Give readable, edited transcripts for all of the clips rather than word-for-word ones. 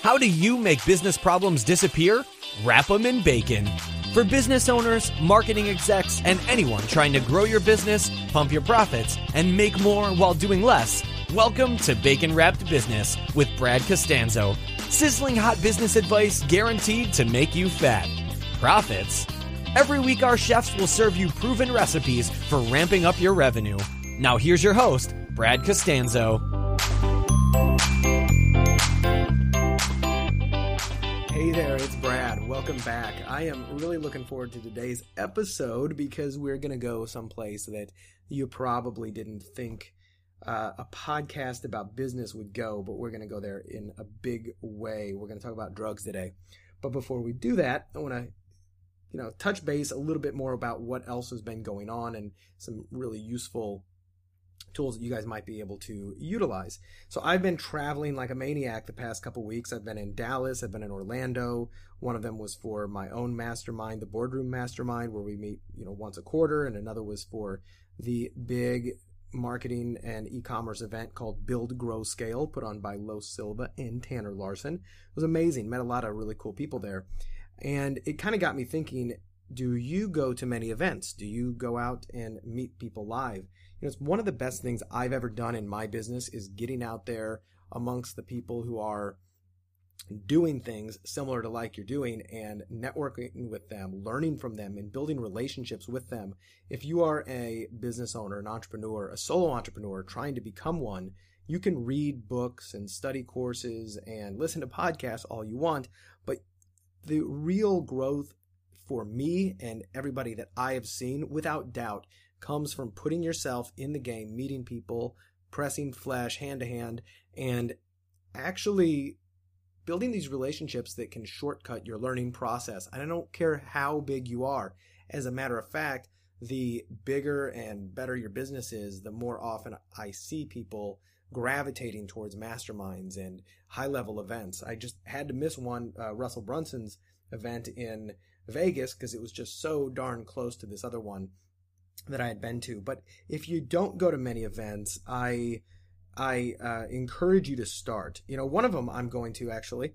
How do you make business problems disappear? Wrap them in bacon. For business owners, marketing execs, and anyone trying to grow your business, pump your profits, and make more while doing less, welcome to Bacon Wrapped Business with Brad Costanzo. Sizzling hot business advice guaranteed to make you fat. Profits? Every week our chefs will serve you proven recipes for ramping up your revenue. Now here's your host, Brad Costanzo. Hey there, it's Brad. Welcome back. I am really looking forward to today's episode because we're going to go someplace that you probably didn't think a podcast about business would go, but we're going to go there in a big way. We're going to talk about drugs today. But before we do that, I want to touch base a little bit more about what else has been going on and some really useful tools that you guys might be able to utilize. So I've been traveling like a maniac the past couple weeks. I've been in Dallas, I've been in Orlando. One of them was for my own mastermind, the Boardroom Mastermind, where we meet, once a quarter, and another was for the big marketing and e-commerce event called Build, Grow, Scale, put on by Lo Silva and Tanner Larson. It was amazing. Met a lot of really cool people there. And it kind of got me thinking, do you go to many events? Do you go out and meet people live? It's one of the best things I've ever done in my business is getting out there amongst the people who are doing things similar to like you're doing and networking with them, learning from them, and building relationships with them. If you are a business owner, an entrepreneur, a solo entrepreneur trying to become one, you can read books and study courses and listen to podcasts all you want, but the real growth for me and everybody that I have seen, without doubt, comes from putting yourself in the game, meeting people, pressing flesh hand to hand, and actually building these relationships that can shortcut your learning process. And I don't care how big you are. As a matter of fact, the bigger and better your business is, the more often I see people gravitating towards masterminds and high-level events. I just had to miss one, Russell Brunson's event in Vegas, because it was just so darn close to this other one that I had been to. But if you don't go to many events, I encourage you to start. One of them I'm going to actually,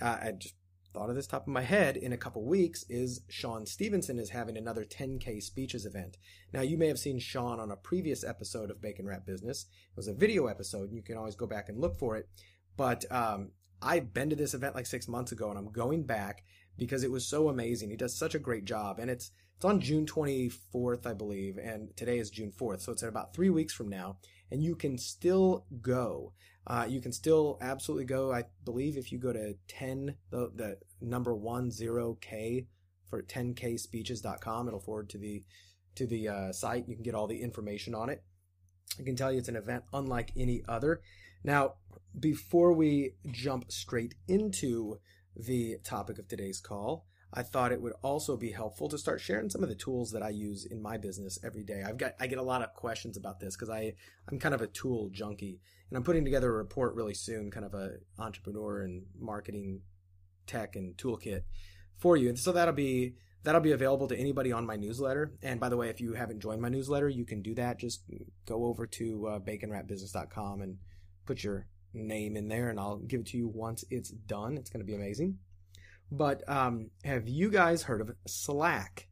I just thought of this top of my head, in a couple weeks, is Sean Stevenson is having another 10K speeches event. Now, you may have seen Sean on a previous episode of Bacon Wrap Business. It was a video episode, and you can always go back and look for it. But I've been to this event like 6 months ago, and I'm going back because it was so amazing. He does such a great job, and it's on June 24th, I believe, and today is June 4th, so it's in about 3 weeks from now, and you can still go. You can still absolutely go. I believe if you go to 10, the number 10K for 10kspeeches.com, it'll forward to the site. You can get all the information on it. I can tell you it's an event unlike any other. Now, before we jump straight into the topic of today's call, I thought it would also be helpful to start sharing some of the tools that I use in my business every day. I get a lot of questions about this because I'm kind of a tool junkie, and I'm putting together a report really soon, kind of a entrepreneur and marketing tech and toolkit for you. And so that'll be available to anybody on my newsletter. And by the way, if you haven't joined my newsletter, you can do that. Just go over to baconwrapbusiness.com and put your name in there, and I'll give it to you once it's done. It's going to be amazing. But have you guys heard of Slack?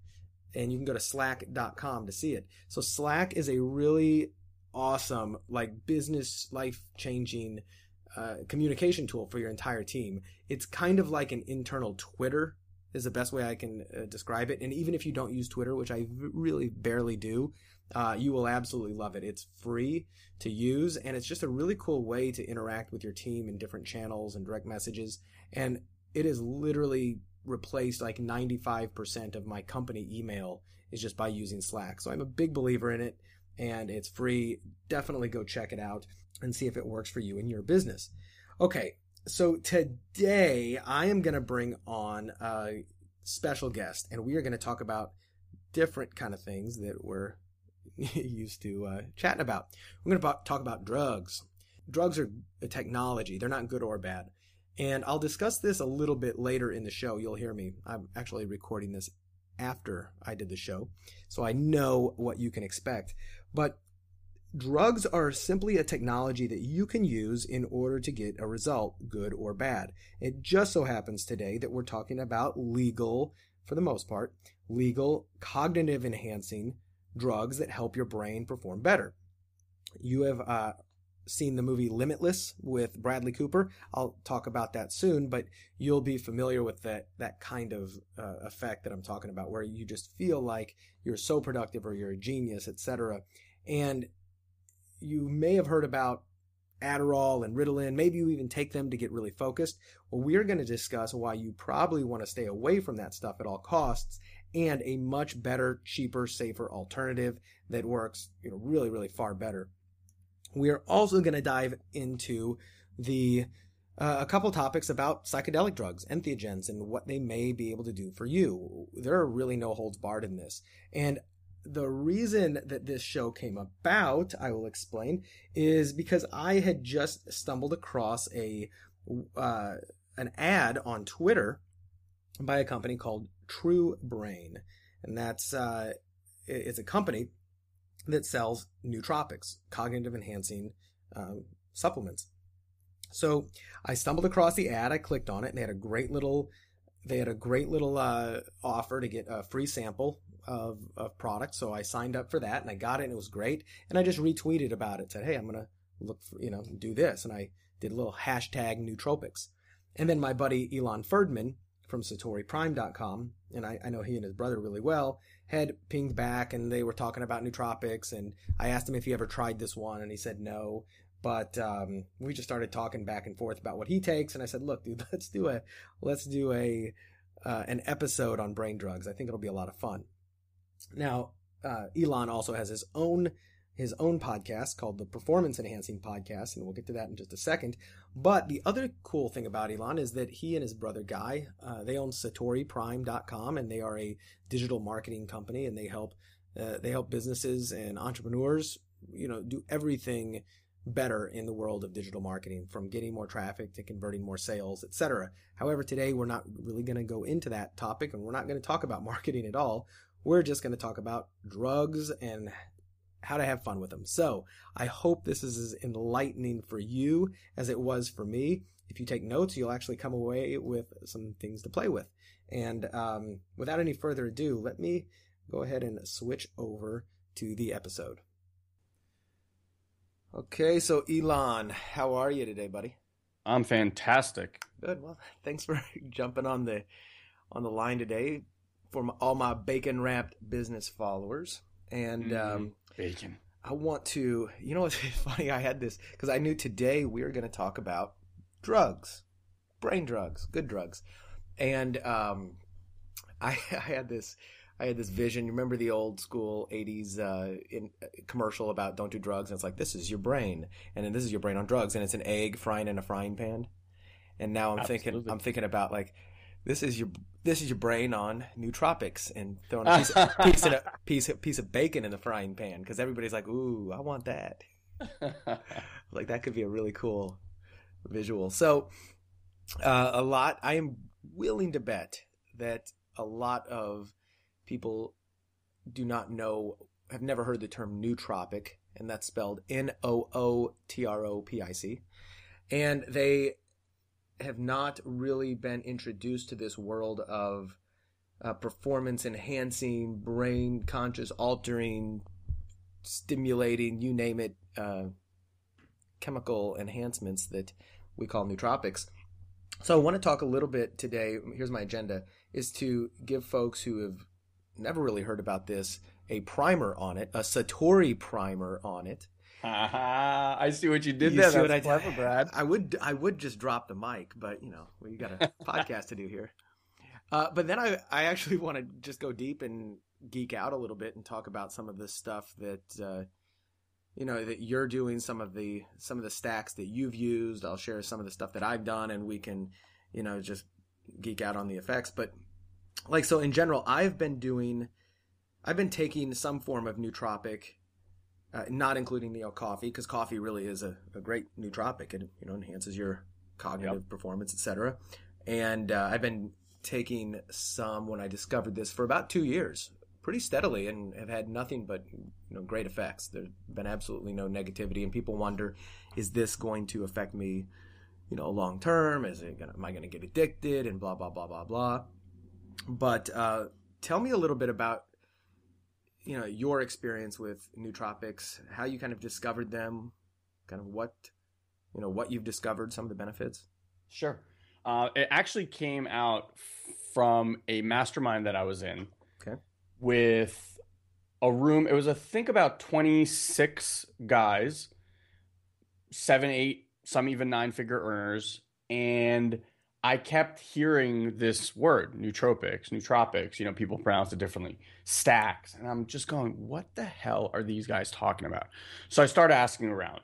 And you can go to slack.com to see it. So Slack is a really awesome, business life-changing communication tool for your entire team. It's kind of like an internal Twitter is the best way I can describe it. And even if you don't use Twitter, which I really barely do, you will absolutely love it. It's free to use, and it's just a really cool way to interact with your team in different channels and direct messages. And it has literally replaced 95% of my company email is just by using Slack. So I'm a big believer in it, and it's free. Definitely go check it out and see if it works for you in your business. Okay, so today I am going to bring on a special guest, and we are going to talk about different kind of things that we're used to chatting about. We're going to talk about drugs. Drugs are a technology. They're not good or bad. And I'll discuss this a little bit later in the show. You'll hear me. I'm actually recording this after I did the show, so I know what you can expect. But drugs are simply a technology that you can use in order to get a result, good or bad. It just so happens today that we're talking about legal, for the most part, legal cognitive enhancing drugs that help your brain perform better. You have seen the movie Limitless with Bradley Cooper. I'll talk about that soon, but you'll be familiar with that kind of effect that I'm talking about, where you just feel like you're so productive or you're a genius, etc. And you may have heard about Adderall and Ritalin. Maybe you even take them to get really focused. Well, we're going to discuss why you probably want to stay away from that stuff at all costs, and a much better, cheaper, safer alternative that works, really, really far better. We are also going to dive into a couple topics about psychedelic drugs, entheogens, and what they may be able to do for you. There are really no holds barred in this. And the reason that this show came about, I will explain, is because I had just stumbled across an ad on Twitter by a company called True Brain. And that's it's a company that sells nootropics, cognitive enhancing supplements. So I stumbled across the ad. I clicked on it, and they had a great little offer to get a free sample of products. So I signed up for that, and I got it, and it was great. And I just retweeted about it, said, hey, I'm gonna look for, do this, and I did a little hashtag Nootropics. And then my buddy Ilan Ferdman from SatoriPrime.com, and I know he and his brother really well, had pinged back, and they were talking about Nootropics, and I asked him if he ever tried this one, and he said no. But we just started talking back and forth about what he takes, and I said, look, dude, let's do an episode on brain drugs. I think it'll be a lot of fun. Now, Ilan also has his own podcast called the Performance Enhancing Podcast, and we'll get to that in just a second. But the other cool thing about Ilan is that he and his brother Guy, they own SatoriPrime.com, and they are a digital marketing company, and they help businesses and entrepreneurs, do everything better in the world of digital marketing, from getting more traffic to converting more sales, etc. However, today we're not really going to go into that topic, and we're not going to talk about marketing at all. We're just going to talk about drugs and how to have fun with them. So I hope this is as enlightening for you as it was for me. If you take notes, you'll actually come away with some things to play with. And without any further ado, let me go ahead and switch over to the episode. Okay, so Ilan, how are you today, buddy? I'm fantastic. Good. Well, thanks for jumping on the line today for all my bacon-wrapped business followers. And bacon. I want to, what's funny? I had this because I knew today we were going to talk about drugs, brain drugs, good drugs. And I had this vision. You remember the old school 80s commercial about don't do drugs? And it's like, this is your brain. And then this is your brain on drugs. And it's an egg frying in a frying pan. And now I'm thinking about like, this is your brain on nootropics, and throwing a piece of bacon in the frying pan, because everybody's like, ooh, I want that. Like, that could be a really cool visual. So I am willing to bet that a lot of people have never heard the term nootropic, and that's spelled Nootropic, and they have not really been introduced to this world of performance enhancing, brain conscious altering, stimulating, you name it, chemical enhancements that we call nootropics. So I want to talk a little bit today, here's my agenda, is to give folks who have never really heard about this a primer on it, a Satori primer on it. I see what you did there. That's clever, Brad. I would just drop the mic, but we got a podcast to do here. But then I actually want to just go deep and geek out a little bit and talk about some of the stuff that that you're doing, some of the stacks that you've used. I'll share some of the stuff that I've done, and we can just geek out on the effects. But so in general, I've been taking some form of nootropic. Not including coffee, because coffee really is a great nootropic. It enhances your cognitive performance, etc. And I've been taking some when I discovered this for about 2 years, pretty steadily and have had nothing but great effects. There's been absolutely no negativity, and people wonder, is this going to affect me long term? Am I going to get addicted and blah blah blah blah blah? But tell me a little bit about your experience with nootropics, how you kind of discovered them, kind of what you've discovered, some of the benefits. Sure. It actually came out from a mastermind that I was in. Okay. With a room. It was, I think, about 26 guys, 7, 8, some even 9-figure earners. And I kept hearing this word, nootropics, people pronounce it differently, stacks. And I'm just going, what the hell are these guys talking about? So I started asking around,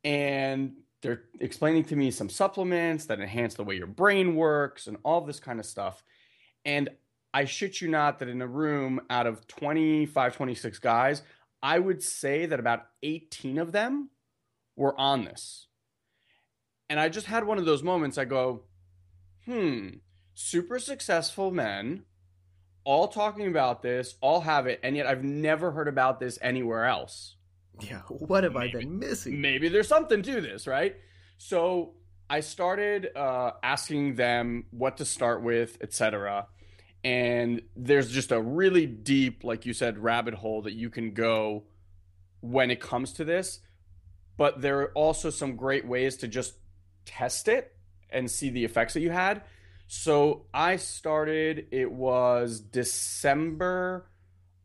and they're explaining to me some supplements that enhance the way your brain works and all this kind of stuff. And I shit you not that in a room out of 25, 26 guys, I would say that about 18 of them were on this. And I just had one of those moments. I go, super successful men, all talking about this, all have it, and yet I've never heard about this anywhere else. Yeah, what have I been missing? Maybe there's something to this, right? So I started asking them what to start with, etc. And there's just a really deep, like you said, rabbit hole that you can go when it comes to this. But there are also some great ways to just test it and see the effects that you had. So I started, it was December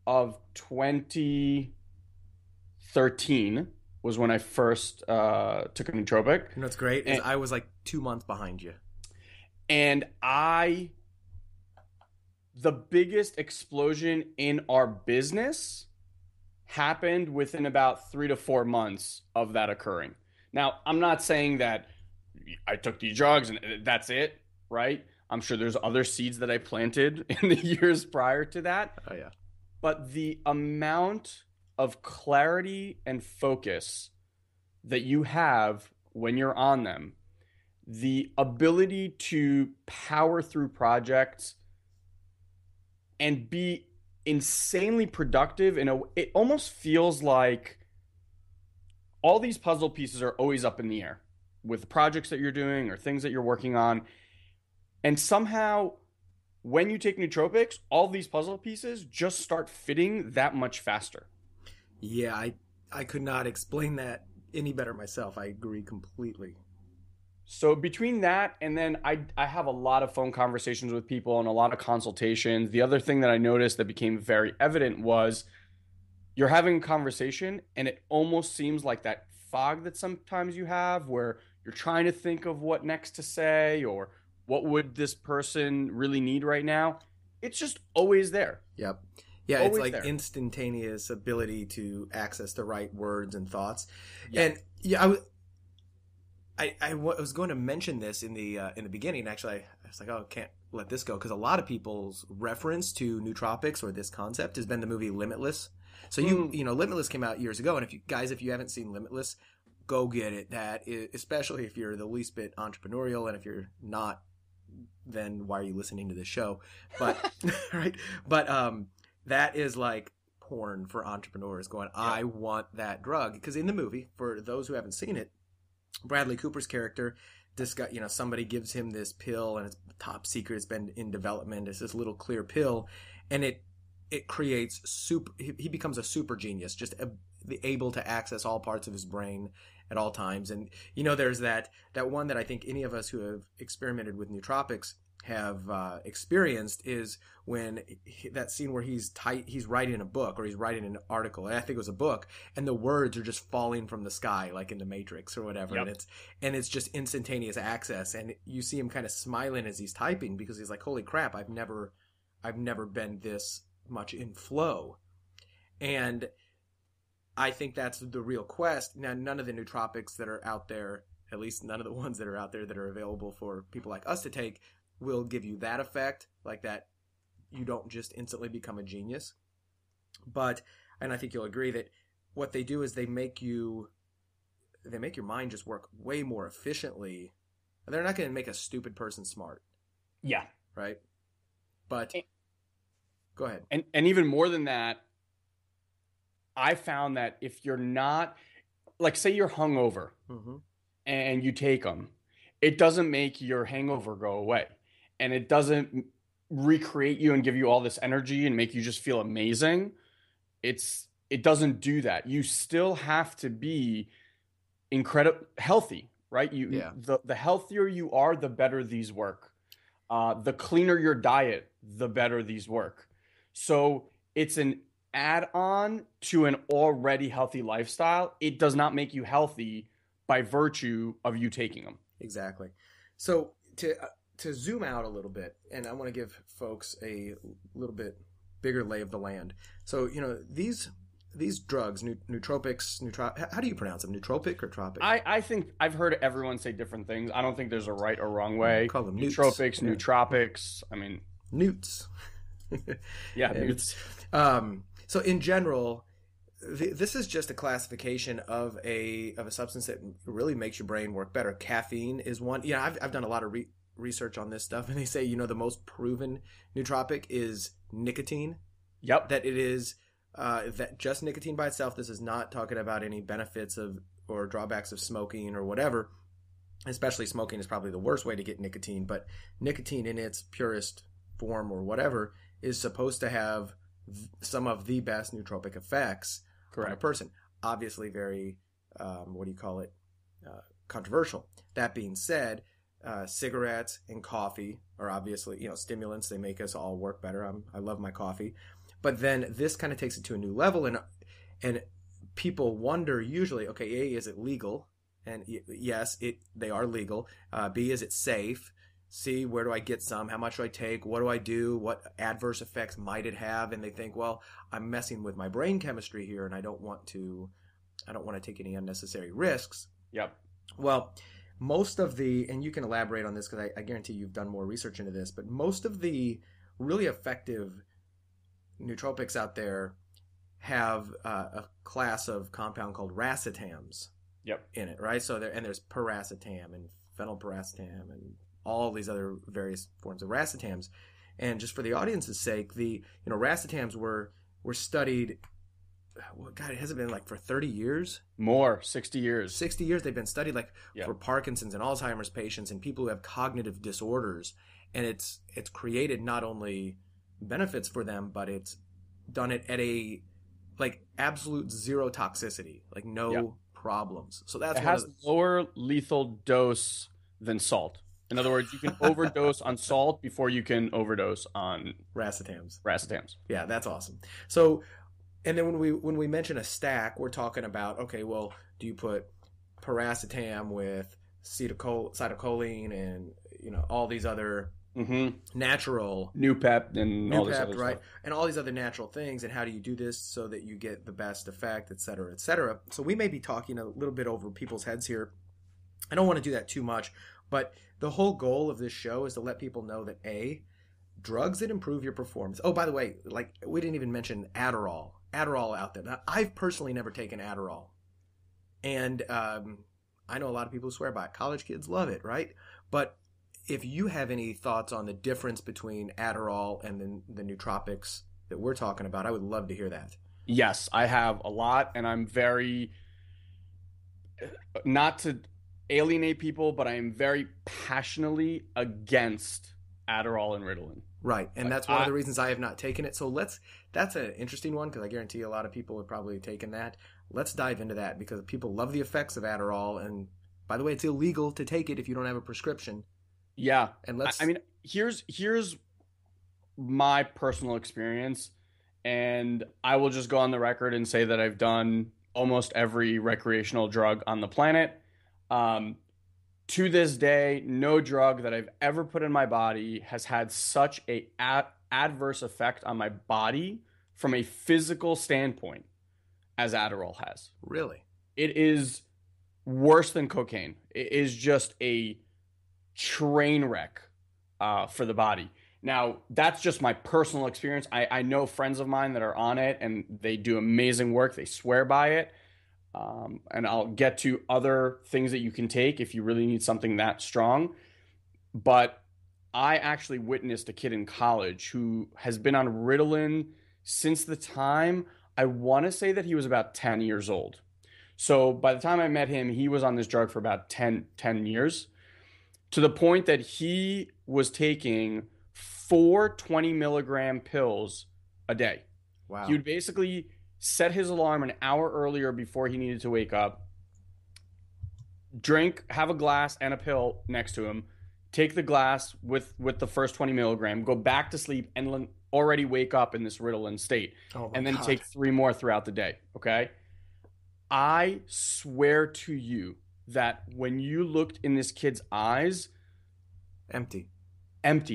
of 2013 was when I first took a nootropic. What's great is I was like 2 months behind you. And the biggest explosion in our business happened within about 3 to 4 months of that occurring. Now, I'm not saying that I took these drugs and that's it, right? I'm sure there's other seeds that I planted in the years prior to that. Oh, yeah. But the amount of clarity and focus that you have when you're on them, the ability to power through projects and be insanely productive it almost feels like all these puzzle pieces are always up in the air with the projects that you're doing or things that you're working on. And somehow when you take nootropics, all these puzzle pieces just start fitting that much faster. Yeah, I could not explain that any better myself. I agree completely. So between that and then I have a lot of phone conversations with people and a lot of consultations. The other thing that I noticed that became very evident was you're having a conversation and it almost seems like that fog that sometimes you have where you're trying to think of what next to say or what would this person really need right now. It's just always there. Yep. Yeah, always it's like there. Instantaneous ability to access the right words and thoughts. Yeah. And yeah, I was going to mention this in the beginning. Actually, I was like, oh, can't let this go because a lot of people's reference to nootropics or this concept has been the movie Limitless. So Limitless came out years ago, and if you haven't seen Limitless, go get it. That is, especially if you're the least bit entrepreneurial, and if you're not, then why are you listening to this show? But right, but that is like porn for entrepreneurs. Going, yeah. I want that drug because in the movie, for those who haven't seen it, Bradley Cooper's character, this guy, somebody gives him this pill and it's top secret. It's been in development. It's this little clear pill, and it creates he becomes a super genius, just able to access all parts of his brain at all times. And there's that one that I think any of us who have experimented with nootropics have experienced is when that scene where he's writing a book or he's writing an article, and I think it was a book, and the words are just falling from the sky like in the Matrix or whatever. Yep. and it's just instantaneous access, and you see him kind of smiling as he's typing because he's like, holy crap, I've never been this much in flow. And I think that's the real quest. Now, none of the nootropics that are out there, at least none of the ones that are out there that are available for people like us to take, will give you that effect, like that you don't just instantly become a genius. And I think you'll agree that what they do is they make your mind just work way more efficiently. They're not going to make a stupid person smart. Yeah. Right? But Go ahead. And even more than that, I found that if you're not, like, say you're hungover and you take them, it doesn't make your hangover go away. And it doesn't recreate you and give you all this energy and make you just feel amazing. It doesn't do that. You still have to be incredibly healthy, right? The healthier you are, the better these work. The cleaner your diet, the better these work. So it's an add-on to an already healthy lifestyle. It does not make you healthy by virtue of you taking them. Exactly. So to zoom out a little bit, and I want to give folks a little bit bigger lay of the land. So, these drugs, nootropics, how do you pronounce them? Nootropic or tropic? I think I've heard everyone say different things. I don't think there's a right or wrong way. Call them nootropics, nootropics. I mean, newts. Yeah, newts. So in general, this is just a classification of a substance that really makes your brain work better. Caffeine is one. I've done a lot of research on this stuff, and they say the most proven nootropic is nicotine. Yep. That it is that just nicotine by itself. This is not talking about any benefits of or drawbacks of smoking or whatever. Especially smoking is probably the worst way to get nicotine, but nicotine in its purest form or whatever is supposed to have some of the best nootropic effects on a person. Obviously very, controversial. That being said, cigarettes and coffee are obviously, stimulants. They make us all work better. I love my coffee. But then this kind of takes it to a new level. And people wonder usually, okay, A, is it legal? And yes, they are legal. B, is it safe? C, where do I get some? How much do I take? What do I do? What adverse effects might it have? And they think, well, I'm messing with my brain chemistry here, and I don't want to take any unnecessary risks. Yep. Well, most of and you can elaborate on this because I guarantee you've done more research into this, but most of the really effective nootropics out there have a class of compound called racetams. Yep. In it, right? So there's piracetam and phenylpiracetam and all these other various forms of racetams. And just for the audience's sake, the racetams were studied. Well, God, it hasn't been like for 30 years. More, 60 years. 60 years they've been studied for Parkinson's and Alzheimer's patients and people who have cognitive disorders. And it's created not only benefits for them, but it's done it at a absolute zero toxicity, no problems. So it has lower lethal dose than salt. In other words, you can overdose on salt before you can overdose on racetams. Yeah, that's awesome. So, and then when we mention a stack, we're talking about, okay, well, do you put piracetam with acetylcholine and all these other natural Noopep and all this other right stuff. And all these other natural things, and how do you do this so that you get the best effect, et cetera, et cetera. So we may be talking a little bit over people's heads here. I don't want to do that too much, but the whole goal of this show is to let people know that drugs that improve your performance. Oh, by the way, we didn't even mention Adderall out there. Now, I've personally never taken Adderall, and I know a lot of people who swear by it. College kids love it, right? But if you have any thoughts on the difference between Adderall and the nootropics that we're talking about, I would love to hear that. Yes, I have a lot, and I'm very, not to alienate people, but I am very passionately against Adderall and Ritalin. Right, and that's one of the reasons I have not taken it. So that's an interesting one because I guarantee a lot of people have probably taken that. Let's dive into that because people love the effects of Adderall, and by the way, it's illegal to take it if you don't have a prescription. Yeah. And here's my personal experience, and I will just go on the record and say that I've done almost every recreational drug on the planet. To this day, no drug that I've ever put in my body has had such a adverse effect on my body from a physical standpoint as Adderall has. Really? It is worse than cocaine. It is just a train wreck for the body. Now, that's just my personal experience. I know friends of mine that are on it, and they do amazing work. They swear by it. And I'll get to other things that you can take if you really need something that strong. But I actually witnessed a kid in college who has been on Ritalin since the time, I want to say that he was about 10 years old. So by the time I met him, he was on this drug for about ten years, to the point that he was taking 4 20 milligram pills a day. Wow. He would basically set his alarm an hour earlier before he needed to wake up, drink, have a glass and a pill next to him, take the glass with the first 20 milligram, go back to sleep, and already wake up in this Ritalin state, and then take 3 more throughout the day. Okay. I swear to you that when you looked in this kid's eyes, empty,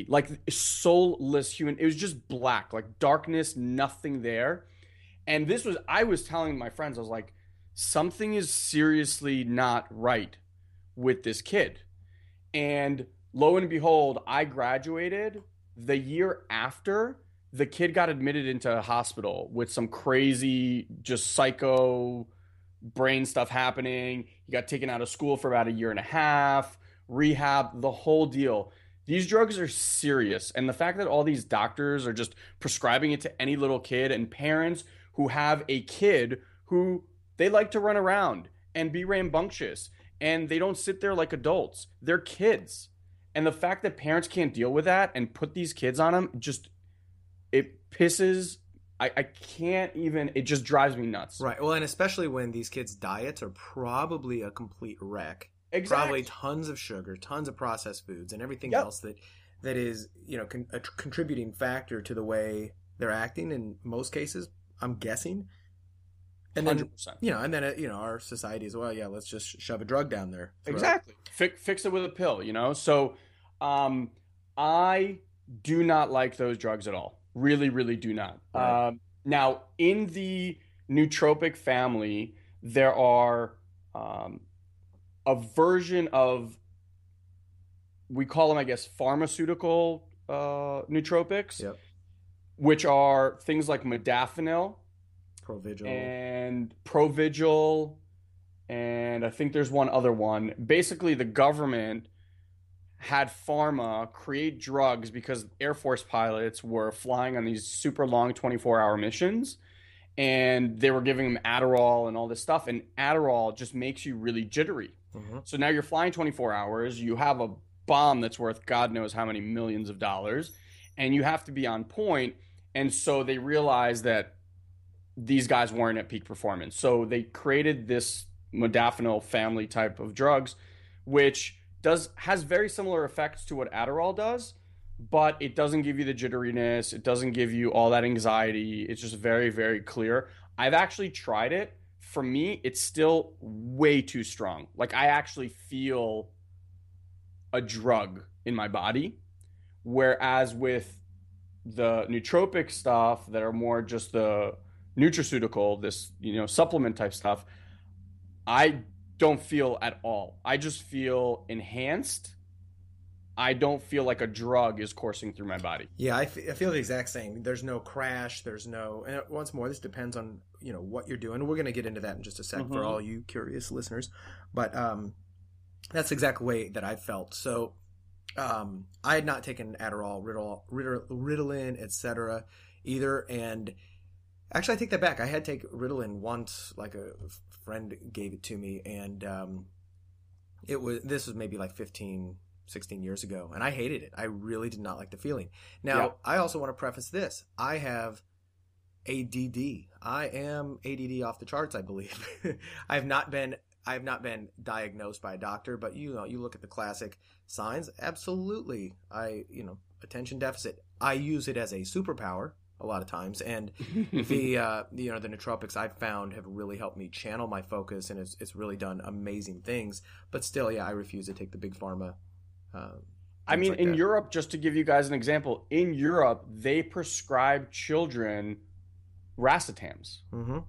like soulless human, it was just black, like darkness, nothing there. And I was telling my friends, I was like, something is seriously not right with this kid. And lo and behold, I graduated the year after. The kid got admitted into a hospital with some crazy, just psycho brain stuff happening. He got taken out of school for about a year and a half, rehab, the whole deal. These drugs are serious. And the fact that all these doctors are just prescribing it to any little kid, and parents who have a kid who they like to run around and be rambunctious, and they don't sit there like adults. They're kids. And the fact that parents can't deal with that and put these kids on them, it pisses. I can't even, it just drives me nuts. Right. Well, and especially when these kids' diets are probably a complete wreck. Exactly. Probably tons of sugar, tons of processed foods, and everything else that is, a contributing factor to the way they're acting in most cases, I'm guessing. And then, 100%. Our society is, well, yeah, let's just shove a drug down there. Exactly. Fix it with a pill, So I do not like those drugs at all. Really, really do not. Right. Now, in the nootropic family, there are a version of, we call them, I guess, pharmaceutical nootropics, which are things like modafinil, Provigil, and I think there's one other one. Basically, the government had pharma create drugs because Air Force pilots were flying on these super long 24-hour missions, and they were giving them Adderall and all this stuff, and Adderall just makes you really jittery. Mm-hmm. So now you're flying 24 hours, you have a bomb that's worth God knows how many millions of dollars, and you have to be on point. And so they realized that these guys weren't at peak performance. So they created this modafinil family type of drugs, which has very similar effects to what Adderall does, but it doesn't give you the jitteriness. It doesn't give you all that anxiety. It's just very, very clear. I've actually tried it. For me, it's still way too strong. Like, I actually feel a drug in my body, whereas with the nootropic stuff that are more just the nutraceutical, this, supplement type stuff, I don't feel at all. I just feel enhanced. I don't feel like a drug is coursing through my body. Yeah, I feel the exact same. There's no crash. There's no, and once more, this depends on, what you're doing. We're going to get into that in just a sec for all you curious listeners. But that's the exact way that I felt. So I had not taken Adderall, Ritalin, etc. either. And actually, I take that back. I had taken Ritalin once, like a friend gave it to me, and this was maybe like 15, 16 years ago, and I hated it. I really did not like the feeling. Now, I also want to preface this. I have ADD. I am ADD off the charts, I believe. I have not been diagnosed by a doctor, but you look at the classic signs. Absolutely. Attention deficit. I use it as a superpower a lot of times, and the nootropics I've found have really helped me channel my focus, and it's really done amazing things. But still, I refuse to take the big pharma. In Europe, just to give you guys an example, in Europe they prescribe children racetams. Mm-hmm.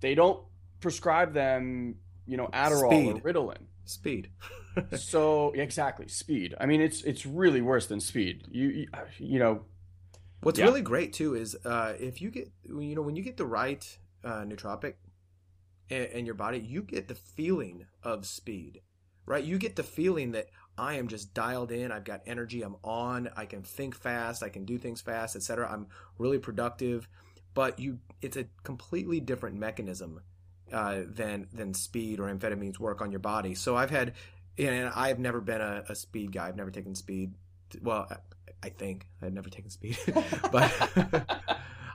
They don't prescribe them, Adderall or Ritalin. Speed. So exactly, speed. I mean, it's really worse than speed. What's really great too is if you get when you get the right nootropic in your body, you get the feeling of speed, right? You get the feeling that I am just dialed in. I've got energy. I'm on. I can think fast. I can do things fast, etc. I'm really productive. But it's a completely different mechanism than speed or amphetamines work on your body. So and I've never been a speed guy. I've never taken speed. Well, I think I've never taken speed, but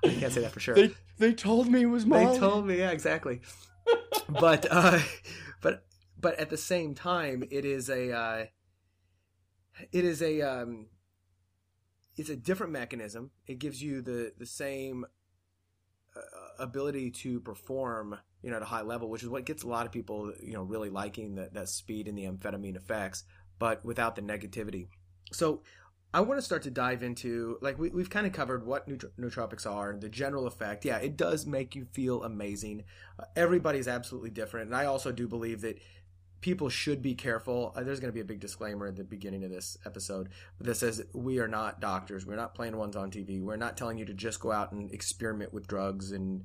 I can't say that for sure. They told me it was Molly. They told me, yeah, exactly. But at the same time, it's a different mechanism. It gives you the same ability to perform, at a high level, which is what gets a lot of people, really liking that speed and the amphetamine effects, but without the negativity. So I want to start to dive into, like, we've kind of covered what nootropics are, the general effect. Yeah, it does make you feel amazing. Everybody's absolutely different. And I also do believe that people should be careful. There's going to be a big disclaimer at the beginning of this episode that says we are not doctors. We're not playing ones on TV. We're not telling you to just go out and experiment with drugs and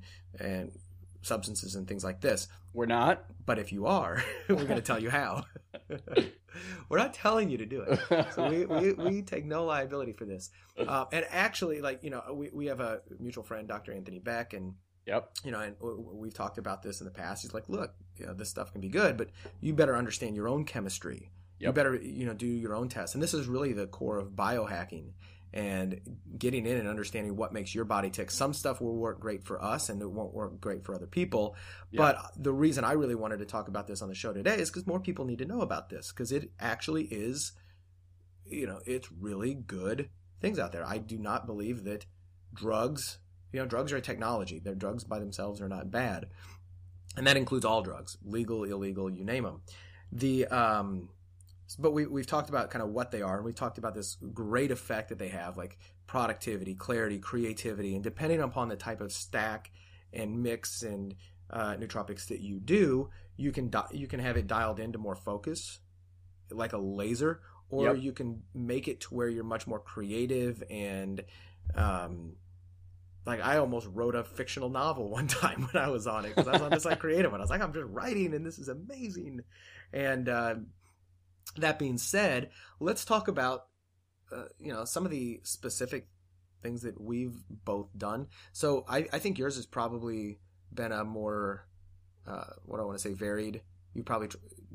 substances and things like this. We're not. But if you are, we're going to tell you how. We're not telling you to do it. So we take no liability for this. And actually, like, we have a mutual friend, Dr. Anthony Beck, and yep. And we've talked about this in the past. He's like, look, this stuff can be good, but you better understand your own chemistry. Yep. You better, do your own tests. And this is really the core of biohacking and getting in and understanding what makes your body tick. Some stuff will work great for us and it won't work great for other people. Yep. But the reason I really wanted to talk about this on the show today is because more people need to know about this, because it actually is, it's really good things out there. I do not believe that drugs are a technology. Their drugs by themselves are not bad. And that includes all drugs, legal, illegal, you name them. But we've talked about kind of what they are, and we've talked about this great effect that they have, like productivity, clarity, creativity, and depending upon the type of stack and mix and nootropics that you do, you can have it dialed into more focus, like a laser, or yep. You can make it to where you're much more creative and like I almost wrote a fictional novel one time when I was on it, because I was on this like creative one. I was like, I'm just writing and this is amazing. And that being said, let's talk about some of the specific things that we've both done. So I think yours has probably been a more what I want to say varied. You probably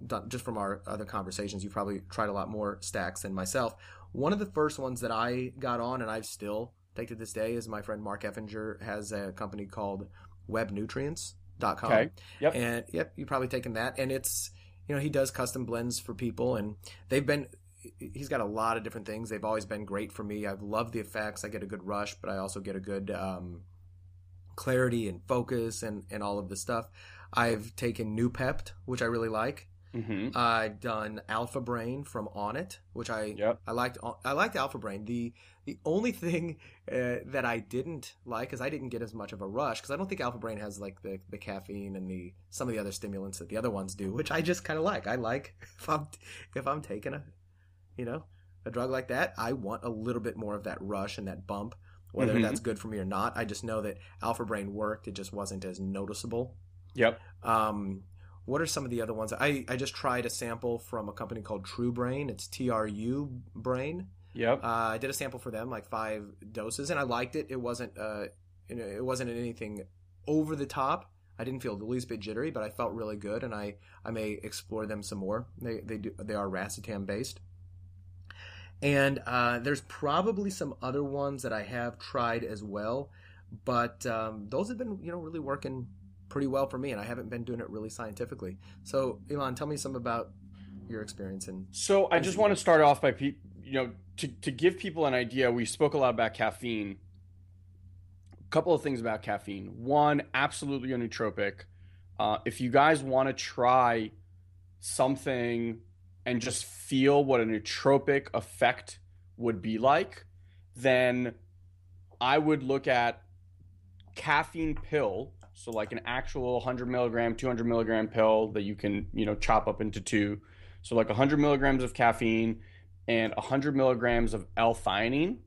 done, just from our other conversations, you probably tried a lot more stacks than myself. One of the first ones that I got on, and I've still take to this day, is my friend Mark Effinger has a company called webnutrients.com. Okay. Yep. And yep, you've probably taken that. And it's, he does custom blends for people, and he's got a lot of different things. They've always been great for me. I've loved the effects. I get a good rush, but I also get a good clarity and focus and all of this stuff. I've taken Noopept, which I really like. Mm-hmm. I've done Alpha Brain from Onnit, which I liked. I liked Alpha Brain. The only thing that I didn't like is I didn't get as much of a rush, because I don't think Alpha Brain has like the caffeine and some of the other stimulants that the other ones do, which I just kind of like. I like if I'm taking a drug like that, I want a little bit more of that rush and that bump, whether mm-hmm. that's good for me or not. I just know that Alpha Brain worked. It just wasn't as noticeable. Yep. What are some of the other ones? I just tried a sample from a company called True Brain. It's TRU Brain. Yep. I did a sample for them, like 5 doses, and I liked it. It wasn't it wasn't anything over the top. I didn't feel the least bit jittery, but I felt really good, and I may explore them some more. They are Racetam based. And there's probably some other ones that I have tried as well, but those have been really working pretty well for me, and I haven't been doing it really scientifically. So, Ilan, tell me some about your experience. So I just want to start off by, to give people an idea. We spoke a lot about caffeine. A couple of things about caffeine. One, absolutely a nootropic. If you guys want to try something and just feel what a nootropic effect would be like, then I would look at caffeine pill. So like an actual 100 milligram, 200 milligram pill that you can, chop up into 2. So like 100 milligrams of caffeine and 100 milligrams of L-theanine.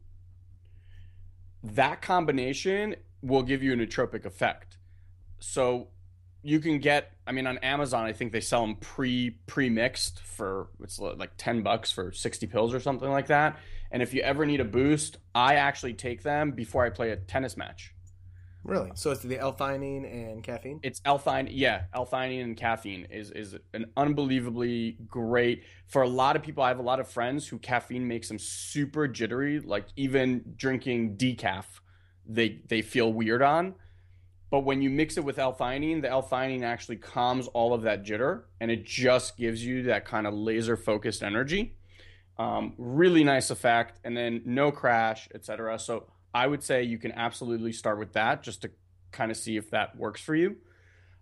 That combination will give you a nootropic effect. So you can get, I mean, on Amazon, I think they sell them pre-mixed for, it's like $10 for 60 pills or something like that. And if you ever need a boost, I actually take them before I play a tennis match. Really? So it's the L-theanine and caffeine? It's L-theanine, yeah. L-theanine and caffeine is an unbelievably great, for a lot of people. I have a lot of friends who caffeine makes them super jittery. Like even drinking decaf, they feel weird on. But when you mix it with L-theanine, the L-theanine actually calms all of that jitter, and it just gives you that kind of laser focused energy. Really nice effect, and then no crash, etc. So I would say you can absolutely start with that just to kind of see if that works for you.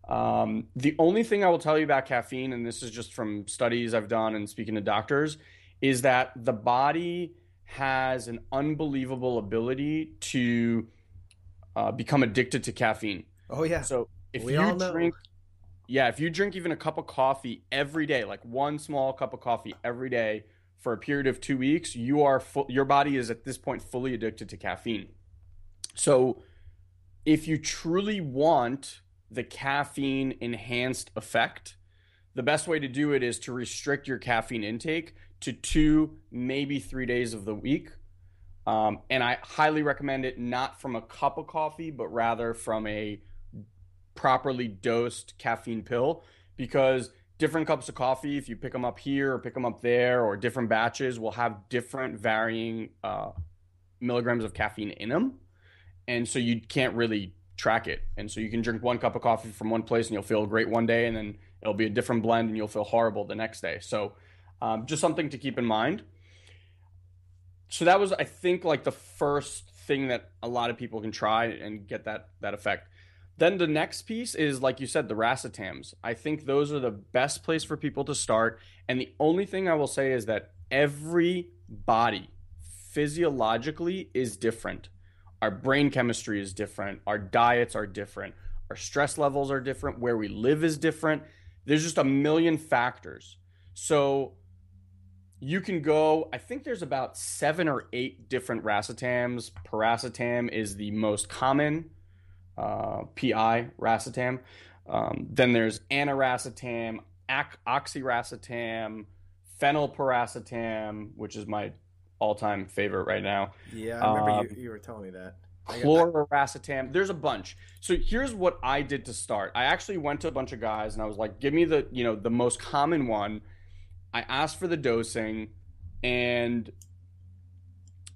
The only thing I will tell you about caffeine, and this is just from studies I've done and speaking to doctors, is that the body has an unbelievable ability to become addicted to caffeine. Oh, yeah. So if We you all know. drink, yeah, if you drink even a cup of coffee every day, like one small cup of coffee every day for a period of 2 weeks, your body is at this point fully addicted to caffeine. So if you truly want the caffeine enhanced effect, the best way to do it is to restrict your caffeine intake to 2, maybe 3 days of the week. And I highly recommend it not from a cup of coffee, but rather from a properly dosed caffeine pill, because different cups of coffee, if you pick them up here or pick them up there, or different batches, will have different varying milligrams of caffeine in them. And so you can't really track it. And so you can drink one cup of coffee from one place and you'll feel great one day, and then it'll be a different blend and you'll feel horrible the next day. So just something to keep in mind. So that was, I think, like the first thing that a lot of people can try and get that effect. Then the next piece is, like you said, the Racetams. I think those are the best place for people to start. And the only thing I will say is that every body physiologically is different. Our brain chemistry is different. Our diets are different. Our stress levels are different. Where we live is different. There's just a million factors. So you can go, I think there's about 7 or 8 different Racetams. Piracetam is the most common. PI Racetam. Then there's Aniracetam, Oxiracetam, Phenylpiracetam, which is my all-time favorite right now. Yeah, I remember you were telling me that. Chlororacetam. There's a bunch. So here's what I did to start. I actually went to a bunch of guys and I was like, give me the most common one. I asked for the dosing, and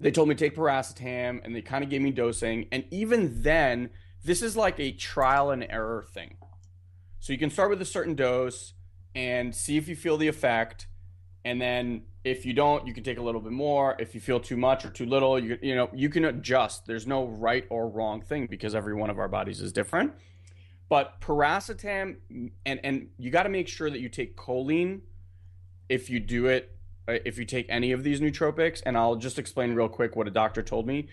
they told me take Piracetam, and they kind of gave me dosing. And even then, this is like a trial and error thing. So you can start with a certain dose and see if you feel the effect. And then if you don't, you can take a little bit more. If you feel too much or too little, you can adjust. There's no right or wrong thing because every one of our bodies is different. But Piracetam, and you got to make sure that you take choline if you do it, if you take any of these nootropics. And I'll just explain real quick what a doctor told me.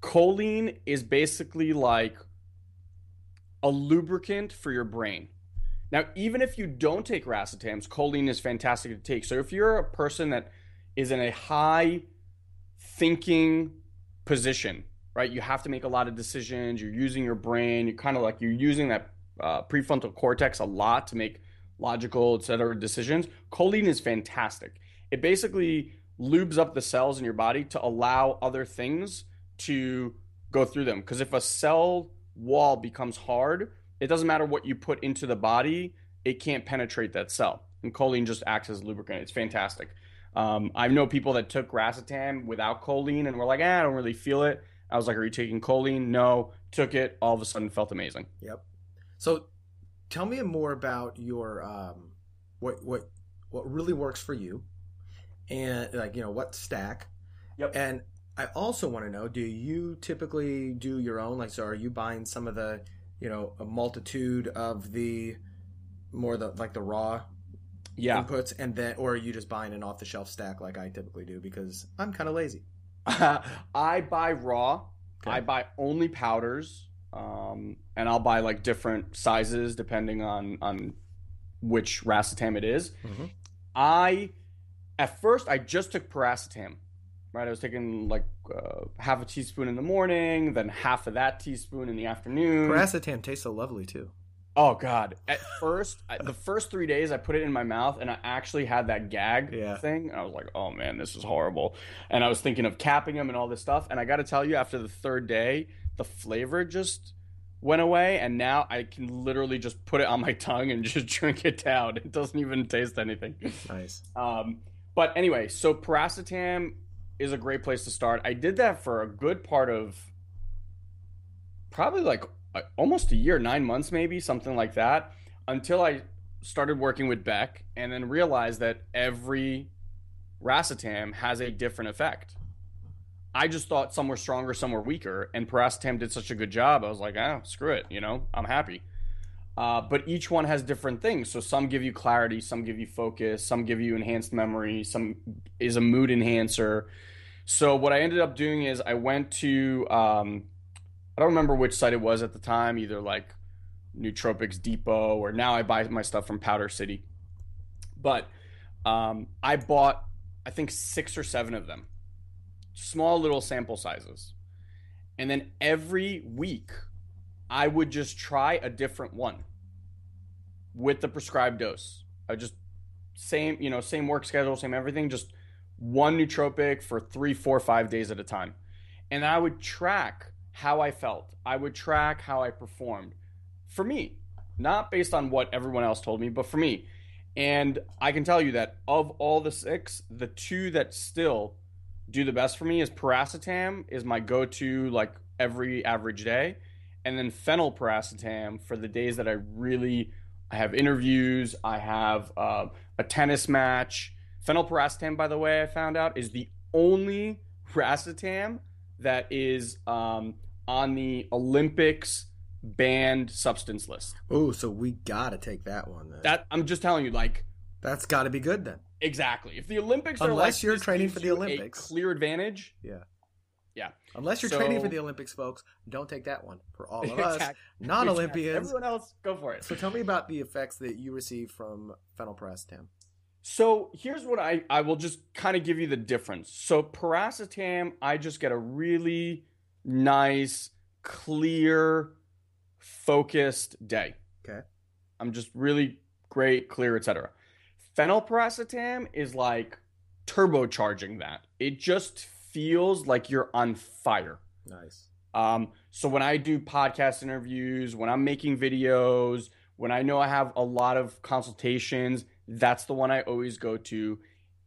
Choline is basically like a lubricant for your brain. Now, even if you don't take Racetams, choline is fantastic to take. So if you're a person that is in a high thinking position, right? You have to make a lot of decisions. You're using your brain. You're using that prefrontal cortex a lot to make logical, etc. decisions. Choline is fantastic. It basically lubes up the cells in your body to allow other things to go through them. Because if a cell wall becomes hard, it doesn't matter what you put into the body, it can't penetrate that cell. And choline just acts as a lubricant. It's fantastic. I know people that took Racetam without choline and were like, I don't really feel it. I was like, are you taking choline? No. Took it. All of a sudden felt amazing. Yep. So tell me more about your what really works for you, and what stack. Yep. And I also want to know, do you typically do your own? Like, so are you buying some of the, a multitude of the raw inputs, and then, or are you just buying an off the shelf stack like I typically do, because I'm kind of lazy? I buy raw. Okay. I buy only powders, and I'll buy like different sizes depending on which Racetam it is. Mm-hmm. At first I just took Piracetam. Right, I was taking like half a teaspoon in the morning, then half of that teaspoon in the afternoon. Piracetam tastes so lovely too. Oh God. At first, the first 3 days I put it in my mouth and I actually had that gag Yeah. thing. And I was like, oh man, this is horrible. And I was thinking of capping them and all this stuff. And I got to tell you, after the third day, the flavor just went away. And now I can literally just put it on my tongue and just drink it down. It doesn't even taste anything. Nice. But anyway, so Piracetam is a great place to start. I did that for a good part of probably like almost a year, 9 months maybe, something like that, until I started working with Beck and then realized that every Racetam has a different effect. I just thought some were stronger, some were weaker, and Piracetam did such a good job. I was like, screw it, I'm happy. But each one has different things. So some give you clarity, some give you focus, some give you enhanced memory, some is a mood enhancer. So what I ended up doing is I went to I don't remember which site it was at the time, either like Nootropics Depot, or now I buy my stuff from Powder City. But I bought, I think, 6 or 7 of them, small little sample sizes. And then every week, I would just try a different one with the prescribed dose. I just, same work schedule, same everything, just one nootropic for 3, 4, 5 days at a time. And I would track how I felt. I would track how I performed. For me, not based on what everyone else told me, but for me. And I can tell you that of all the 6, the 2 that still do the best for me is Piracetam is my go-to like every average day. And then phenylpiracetam for the days that I have interviews, I have a tennis match. Phenylpiracetam, by the way, I found out is the only Racetam that is on the Olympics banned substance list. Oh, so we gotta take that one then. That I'm just telling you, like, that's got to be good then. Exactly. If the Olympics are unless like, you're training for the Olympics, a clear advantage. Yeah. Yeah. Unless you're training for the Olympics, folks, don't take that one. For all of us non-Olympians, everyone else, go for it. So tell me about the effects that you receive from phenylpiracetam. So here's what I will just kind of give you the difference. So Piracetam, I just get a really nice, clear, focused day. Okay. I'm just really great, clear, etc. Phenylpiracetam is like turbocharging that. It just feels like you're on fire. Nice. So when I do podcast interviews, when I'm making videos, when I know I have a lot of consultations, that's the one I always go to.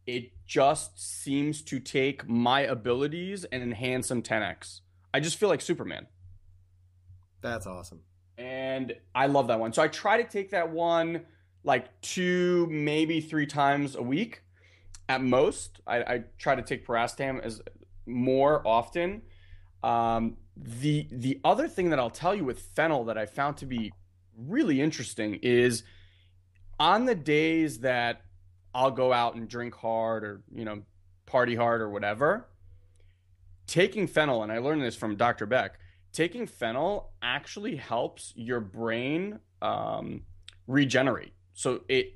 It just seems to take my abilities and enhance them 10x. I just feel like Superman. That's awesome. And I love that one. So I try to take that one like 2, maybe 3 times a week at most. I try to take Piracetam as more often. The other thing that I'll tell you with phenyl that I found to be really interesting is on the days that I'll go out and drink hard or, party hard or whatever, taking phenyl, and I learned this from Dr. Beck, taking phenyl actually helps your brain regenerate. So it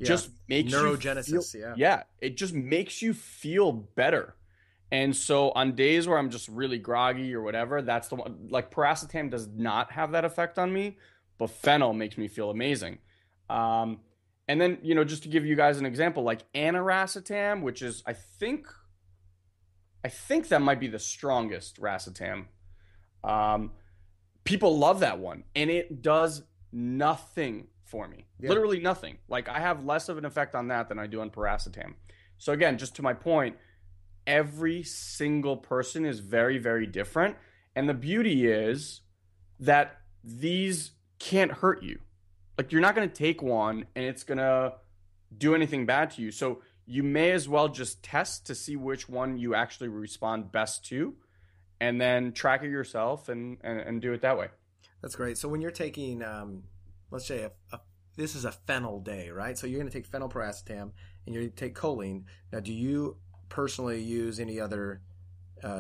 just makes neurogenesis, it just makes you feel better. And so on days where I'm just really groggy or whatever, that's the one. Like Piracetam does not have that effect on me, but phenyl makes me feel amazing. And then, just to give you guys an example, like Aniracetam, which is, I think that might be the strongest Racetam. People love that one, and it does nothing for me. Yeah. Literally nothing. Like I have less of an effect on that than I do on Piracetam. So again, just to my point, every single person is very, very different. And the beauty is that these can't hurt you. Like you're not going to take one and it's going to do anything bad to you. So you may as well just test to see which one you actually respond best to, and then track it yourself and do it that way. That's great. So when you're taking, let's say this is a phenyl day, right? So you're going to take phenylpiracetam and you're going to take choline. Now, do you personally use any other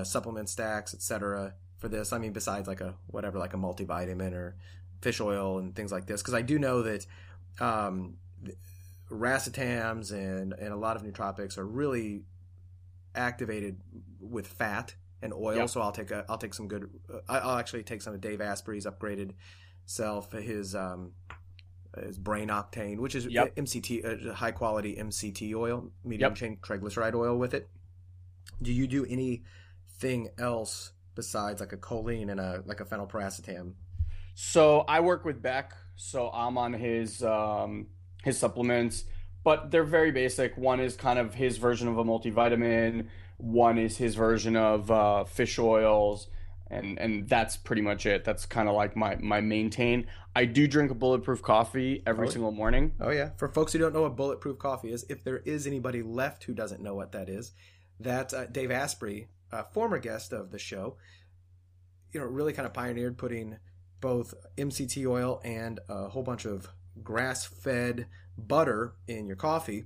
supplement stacks, etc., for this? I mean, besides like a multivitamin or fish oil and things like this, because I do know that racetams and a lot of nootropics are really activated with fat and oil. Yep. So I'll take some good. I'll actually take some of Dave Asprey's upgraded himself his brain octane, which is MCT, high quality MCT oil, medium chain triglyceride oil with it. Do you do anything else besides like a choline and a phenylparacetam? So I work with Beck, so I'm on his supplements, but they're very basic. One is kind of his version of a multivitamin. One is his version of fish oils, and that's pretty much it. That's kind of like my maintain. I do drink a bulletproof coffee every single morning. Oh yeah. For folks who don't know what bulletproof coffee is, if there is anybody left who doesn't know what that is, that's Dave Asprey, former guest of the show. Really kind of pioneered putting both MCT oil and a whole bunch of grass-fed butter in your coffee,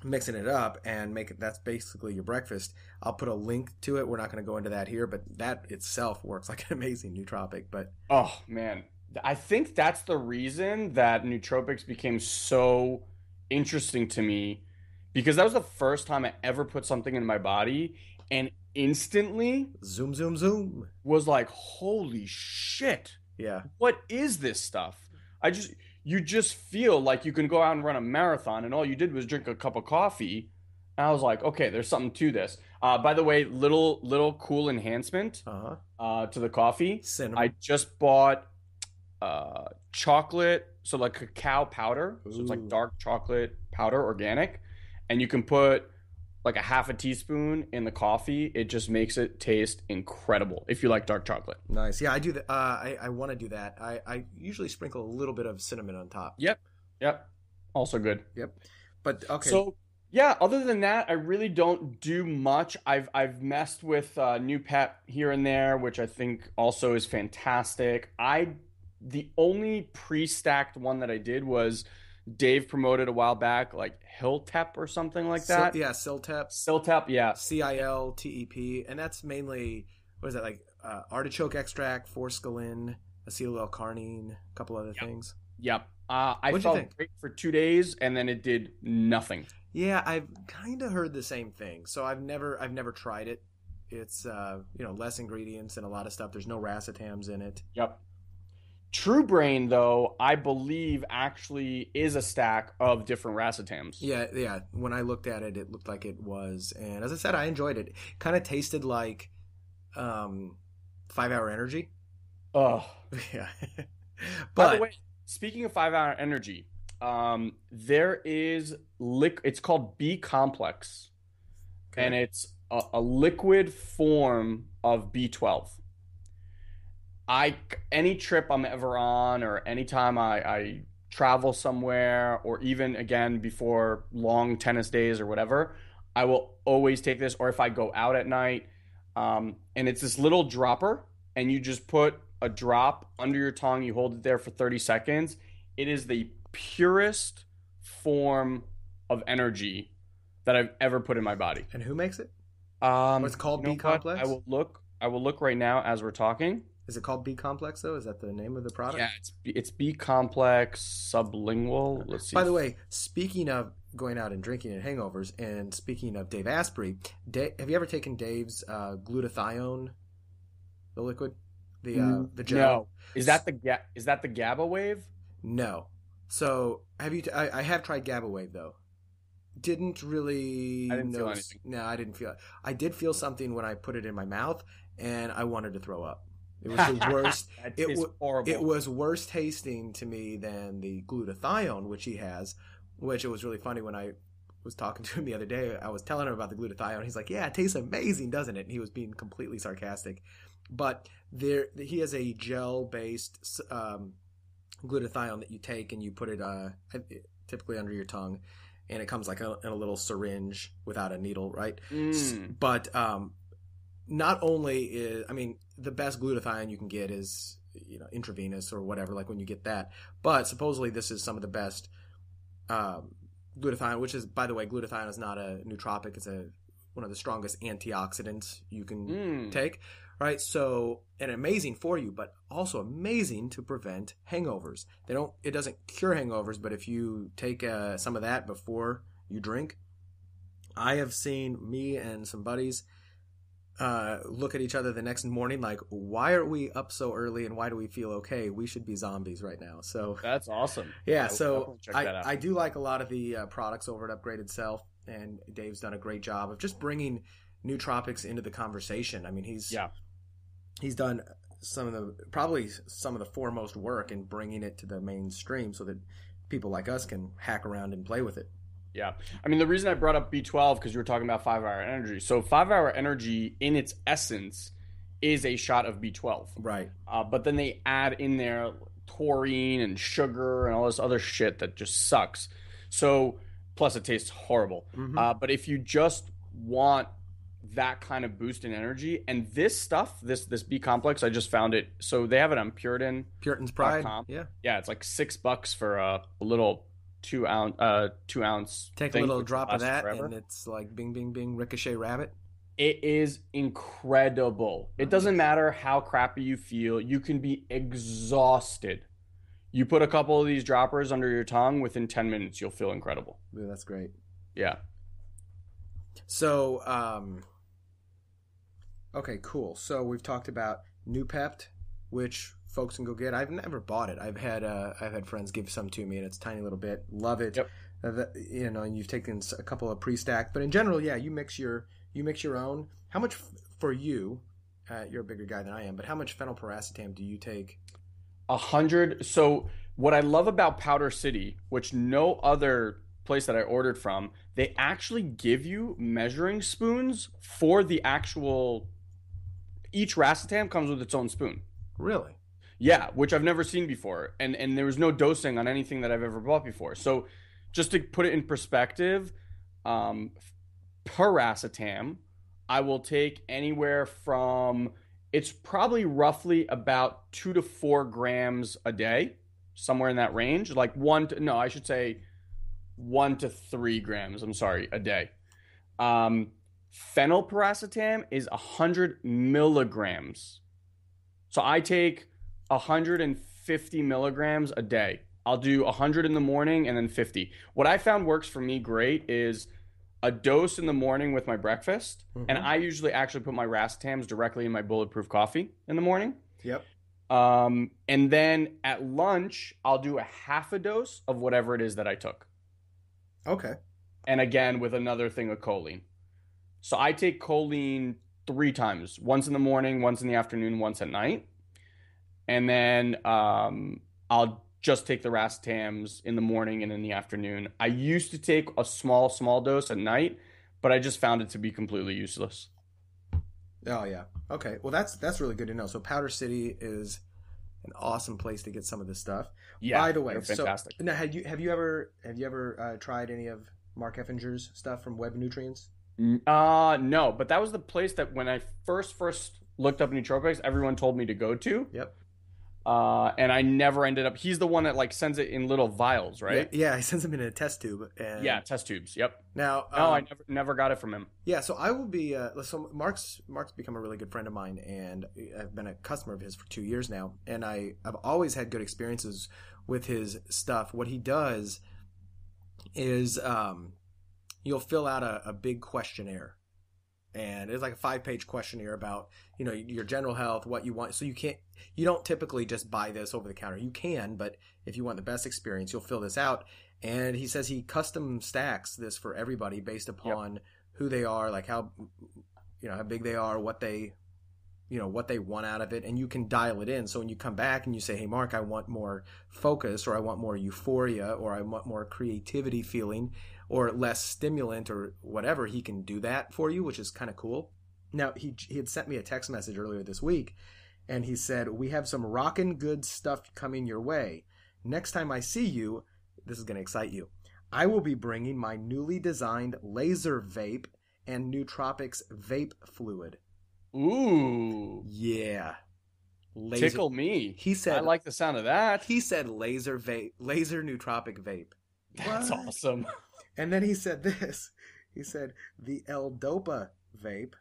mixing it up and that's basically your breakfast. I'll put a link to it. We're not going to go into that here, but that itself works like an amazing nootropic. But oh man, I think that's the reason that nootropics became so interesting to me, because that was the first time I ever put something in my body and instantly zoom was like, holy shit. Yeah. What is this stuff? You just feel like you can go out and run a marathon and all you did was drink a cup of coffee. And I was like, okay, there's something to this. By the way, little cool enhancement to the coffee. Cinnamon. I just bought chocolate, so like cacao powder. So it's like dark chocolate powder, organic. And you can put like a half a teaspoon in the coffee. It just makes it taste incredible if you like dark chocolate. Nice. Yeah, I do that. I want to do that. I usually sprinkle a little bit of cinnamon on top. Yep. Also good. Yep. But okay. So yeah, other than that, I really don't do much. I've messed with New Pep here and there, which I think also is fantastic. The only pre-stacked one that I did was Dave promoted a while back, like Hiltep or something like that. Ciltep, yeah. CILTEP, and that's mainly, what is that, like artichoke extract, forskolin, acetyl-L-carnine, a couple other things. Yep. I felt great for 2 days, and then it did nothing. Yeah, I've kind of heard the same thing. So I've never tried it. It's less ingredients and a lot of stuff. There's no racetams in it. Yep. True Brain, though, I believe actually is a stack of different racetams. Yeah. When I looked at it, it looked like it was. And as I said, I enjoyed it. Kind of tasted like 5 Hour Energy. Oh. Yeah. By the way, speaking of 5 Hour Energy, there is it's called B Complex. Okay. And it's a liquid form of B12. Any trip I'm ever on, or anytime I travel somewhere, or even again before long tennis days or whatever, I will always take this. Or if I go out at night, and it's this little dropper, and you just put a drop under your tongue, you hold it there for 30 seconds. It is the purest form of energy that I've ever put in my body. And who makes it? What's called B Complex? I will look right now as we're talking. Is it called B Complex though? Is that the name of the product? Yeah, it's B Complex sublingual. Let's see. By the way, speaking of going out and drinking and hangovers, and speaking of Dave Asprey, have you ever taken Dave's glutathione, the liquid, the gel? No. Is that the GABA wave? No. So have you? I have tried GABA wave though. Didn't really. I didn't feel anything. No, I didn't feel it. I did feel something when I put it in my mouth, and I wanted to throw up. It was the worst. Horrible. It was worse tasting to me than the glutathione, which he has. Which it was really funny when I was talking to him the other day. I was telling him about the glutathione. He's like, "Yeah, it tastes amazing, doesn't it?" And he was being completely sarcastic. But he has a gel-based glutathione that you take and you put it typically under your tongue, and it comes like in a little syringe without a needle, right? But not only is, the best glutathione you can get is, intravenous or whatever, like when you get that. But supposedly this is some of the best glutathione, which is, by the way, glutathione is not a nootropic. It's one of the strongest antioxidants you can take, right? So, and amazing for you, but also amazing to prevent hangovers. It doesn't cure hangovers, but if you take some of that before you drink, I have seen me and some buddies look at each other the next morning like, why are we up so early and why do we feel okay? We should be zombies right now. So That's awesome. yeah, I will so definitely check that out. I do like a lot of the products over at Upgraded Self, and Dave's done a great job of just bringing nootropics into the conversation. I mean, he's done probably some of the foremost work in bringing it to the mainstream so that people like us can hack around and play with it. Yeah. I mean, the reason I brought up B12, because you were talking about 5-hour energy. So 5-hour energy in its essence is a shot of B12. Right. But then they add in there taurine and sugar and all this other shit that just sucks. So plus it tastes horrible. Mm-hmm. But if you just want that kind of boost in energy, and this stuff, this B complex, I just found it. So they have it on Puritan's Pride. Yeah. Yeah. It's like $6 for a little 2 ounce. Take a thing, little drop of that, forever. and it's like bing, bing, bing, ricochet rabbit. It is incredible. It doesn't matter how crappy you feel. You can be exhausted. You put a couple of these droppers under your tongue, within 10 minutes, you'll feel incredible. Yeah, that's great. Yeah. So, okay, cool. So we've talked about Noopept, which folks can go get. I've never bought it. I've had friends give some to me, and it's a tiny little bit. Love it. Yep. And you've taken a couple of pre-stacked, but in general, yeah, you mix your own. How much for you? You're a bigger guy than I am, but how much phenylpiracetam do you take? 100. So what I love about Powder City, which no other place that I ordered from, they actually give you measuring spoons for the actual. Each Racetam comes with its own spoon. Really? Yeah, which I've never seen before. And there was no dosing on anything that I've ever bought before. So just to put it in perspective, per Racetam, I will take anywhere from, it's probably roughly about 2 to 4 grams a day, somewhere in that range. Like 1 to 3 grams, a day. Phenylpiracetam is 100 milligrams. So I take 150 milligrams a day. I'll do 100 in the morning and then 50. What I found works for me great is a dose in the morning with my breakfast. Mm-hmm. And I usually actually put my Racetams directly in my bulletproof coffee in the morning. Yep. And then at lunch, I'll do a half a dose of whatever it is that I took. Okay. And again, with another thing of choline. So I take choline 3 times, once in the morning, once in the afternoon, once at night. And then I'll just take the Racetams in the morning and in the afternoon. I used to take a small dose at night, but I just found it to be completely useless. Oh, yeah. Okay. Well, that's really good to know. So Powder City is an awesome place to get some of this stuff. Yeah. By the way, fantastic. So now have you ever tried any of Mark Effinger's stuff from Web Nutrients? No, but that was the place that when I first looked up nootropics, everyone told me to go to. Yep. And I never ended up. He's the one that like sends it in little vials, right? Yeah, he sends them in a test tube. And yeah, test tubes. Yep. Now, no, I never got it from him. Yeah, so I will be. So Mark's become a really good friend of mine, and I've been a customer of his for 2 years now, and I've always had good experiences with his stuff. What he does is, you'll fill out a big questionnaire. And it's like a 5-page questionnaire about, your general health, what you want. So you don't typically just buy this over the counter. You can, but if you want the best experience, you'll fill this out. And he says he custom stacks this for everybody based upon who they are, like how big they are, what they want out of it. And you can dial it in. So when you come back and you say, hey, Mark, I want more focus, or I want more euphoria, or I want more creativity feeling, or less stimulant or whatever, he can do that for you, which is kind of cool. Now, he had sent me a text message earlier this week, and he said, we have some rockin' good stuff coming your way. Next time I see you, this is going to excite you, I will be bringing my newly designed laser vape and Nootropics vape fluid. Ooh. Yeah. Tickle me. He said, I like the sound of that. He said laser Nootropic vape. That's awesome. And then he said this. He said, the L-Dopa vape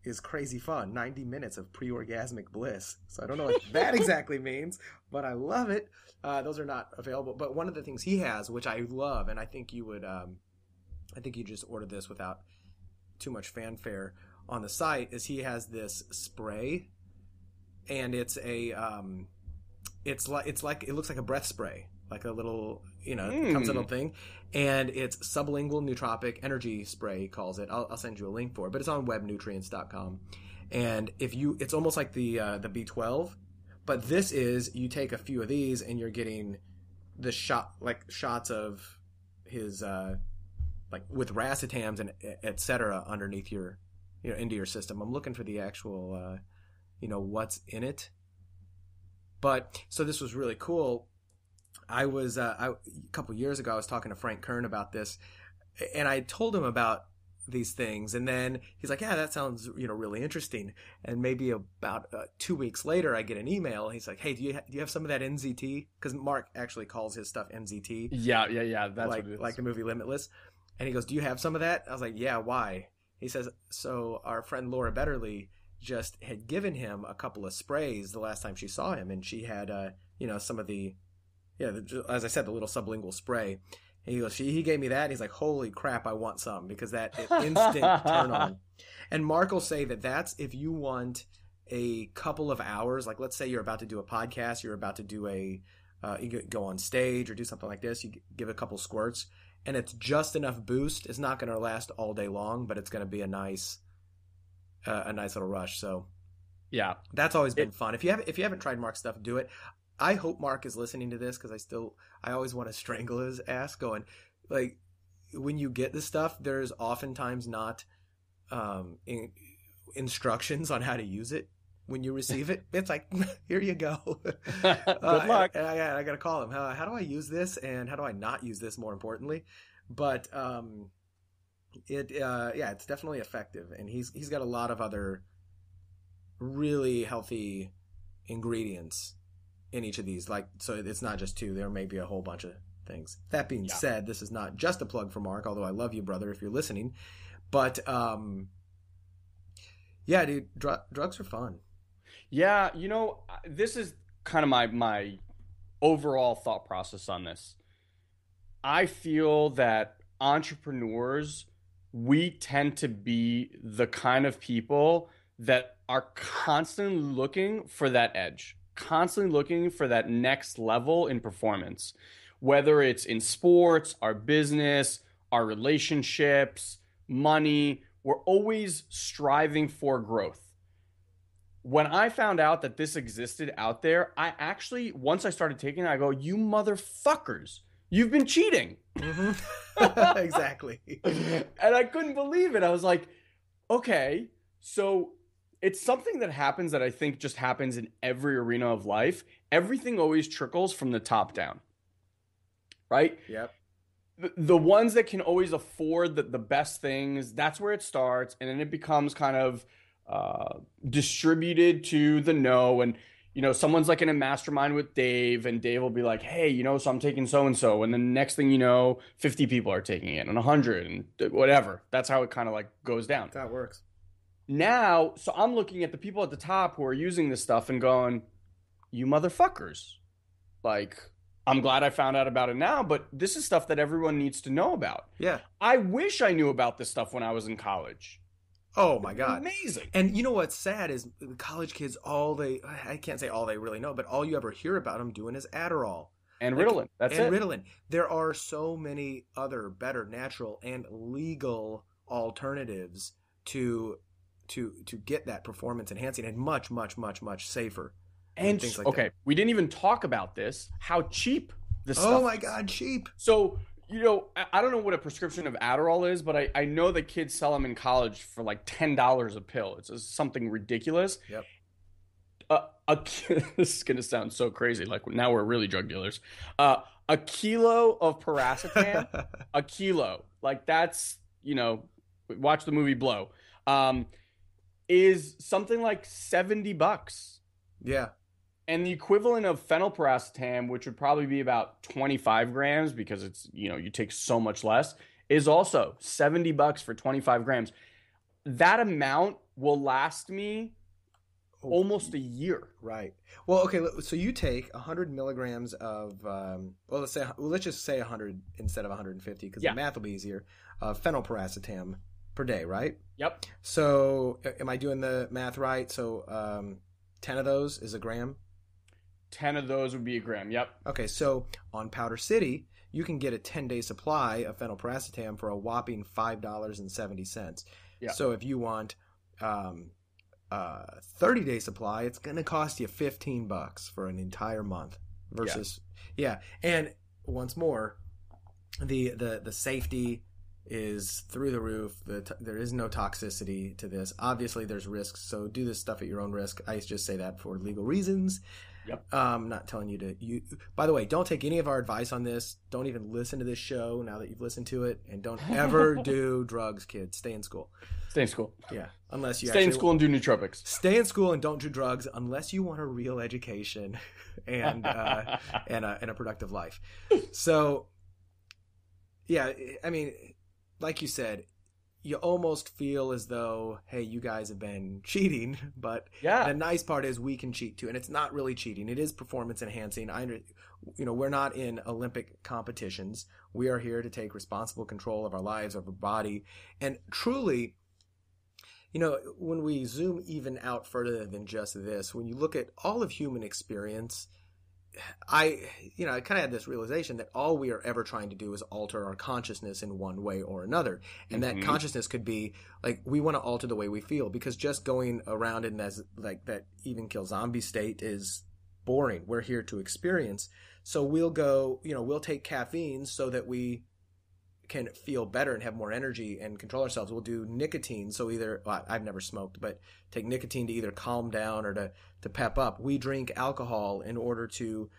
is crazy fun. 90 minutes of pre-orgasmic bliss. So I don't know what that exactly means, but I love it. Those are not available. But one of the things he has, which I love, and I think you would, I think you just order this without too much fanfare, on the site is he has this spray, and it's a it's like it looks like a breath spray, like a little, it comes in a little thing, and it's sublingual nootropic energy spray, he calls it. I'll send you a link for it, but it's on webnutrients.com. And it's almost like the B12, but this is, you take a few of these and you're getting the shots of his like with racetams and etc. underneath your into your system. I'm looking for the actual what's in it. But so this was really cool. I was a couple years ago I was talking to Frank Kern about this, and I told him about these things, and then he's like, yeah, that sounds really interesting. And maybe about 2 weeks later I get an email. He's like, hey, do you have some of that NZT? Because Mark actually calls his stuff NZT. Yeah, that's like, what it is. Like the movie Limitless. And he goes, do you have some of that? I was like, yeah, why? He says, so our friend Laura Betterly just had given him a couple of sprays the last time she saw him, and she had some of the as I said, the little sublingual spray. And he goes, he gave me that, and he's like, holy crap, I want some, because that instant turn on. And Mark will say that's if you want a couple of hours, like let's say you're about to do a podcast, you're about to do you go on stage or do something like this, you give a couple squirts, and it's just enough boost. It's not going to last all day long, but it's going to be a nice little rush. So yeah, that's always been fun. If you haven't tried Mark's stuff, do it. I hope Mark is listening to this, because I always want to strangle his ass, going like, when you get this stuff, there's oftentimes not instructions on how to use it when you receive it. It's like, here you go. Good luck. I got to call him. How do I use this, and how do I not use this, more importantly? But it's definitely effective, and he's got a lot of other really healthy ingredients in each of these. Like, so it's not just two. There may be a whole bunch of things. That being said, this is not just a plug for Mark, although I love you, brother, if you're listening. But yeah, dude, drugs are fun. Yeah, this is kind of my overall thought process on this. I feel that entrepreneurs, we tend to be the kind of people that are constantly looking for that edge, constantly looking for that next level in performance, whether it's in sports, our business, our relationships, money. We're always striving for growth. When I found out that this existed out there, I actually, once I started taking it, I go, you motherfuckers, you've been cheating. Mm-hmm. Exactly. And I couldn't believe it. I was like, okay, so it's something that happens that I think just happens in every arena of life. Everything always trickles from the top down, right? Yep. The ones that can always afford the best things, that's where it starts. And then it becomes kind of distributed to the know. And, someone's like in a mastermind with Dave, and Dave will be like, hey, so I'm taking so-and-so. And then next thing you know, 50 people are taking it, and 100 and whatever. That's how it kind of like goes down. That works. Now, so I'm looking at the people at the top who are using this stuff and going, you motherfuckers. Like, I'm glad I found out about it now, but this is stuff that everyone needs to know about. Yeah. I wish I knew about this stuff when I was in college. Oh my God. Amazing. And you know what's sad is the college kids, I can't say all they really know, but all you ever hear about them doing is Adderall. And Ritalin. That's it. And Ritalin. There are so many other better natural and legal alternatives to get that performance enhancing, and much, much, much, much safer. And things like that. We didn't even talk about this, how cheap this stuff is. Oh my God, cheap. So, I don't know what a prescription of Adderall is, but I know that kids sell them in college for like $10 a pill. It's something ridiculous. Yep. This is going to sound so crazy. Like, now we're really drug dealers. A kilo of paracetam, a kilo. Like, that's, watch the movie Blow. Is something like $70. Yeah. And the equivalent of phenylparacetam, which would probably be about 25 grams because it's, you take so much less, is also $70 for 25 grams. That amount will last me almost a year. Right. Well, okay. So you take 100 milligrams of, let's just say 100 instead of 150, because the math will be easier. Phenylparacetam per day, right? Yep. So am I doing the math right? So 10 of those is a gram? 10 of those would be a gram. Yep. Okay, so on Powder City, you can get a 10-day supply of phenylpiracetam for a whopping $5.70. Yeah. So if you want a 30-day supply, it's going to cost you $15 for an entire month versus yeah. And once more, the safety is through the roof. There is no toxicity to this. Obviously, there's risks, so do this stuff at your own risk. I just say that for legal reasons. Yep. Not telling you to. By the way, don't take any of our advice on this. Don't even listen to this show now that you've listened to it, and don't ever do drugs, kids. Stay in school. Stay in school. Yeah, unless you stay in school and do nootropics. Stay in school and don't do drugs unless you want a real education and a productive life. So, yeah, I mean, like you said, you almost feel as though, hey, you guys have been cheating, but the nice part is we can cheat too, and it's not really cheating. It is performance enhancing. We're not in Olympic competitions. We are here to take responsible control of our lives, of our body, and truly, when we zoom even out further than just this, when you look at all of human experience, I kind of had this realization that all we are ever trying to do is alter our consciousness in one way or another. And that consciousness could be like, we want to alter the way we feel, because just going around in that even kill zombie state is boring. We're here to experience. So we'll go, we'll take caffeine so that we can feel better and have more energy and control ourselves. We'll do nicotine. So I've never smoked, but take nicotine to either calm down or to pep up. We drink alcohol in order to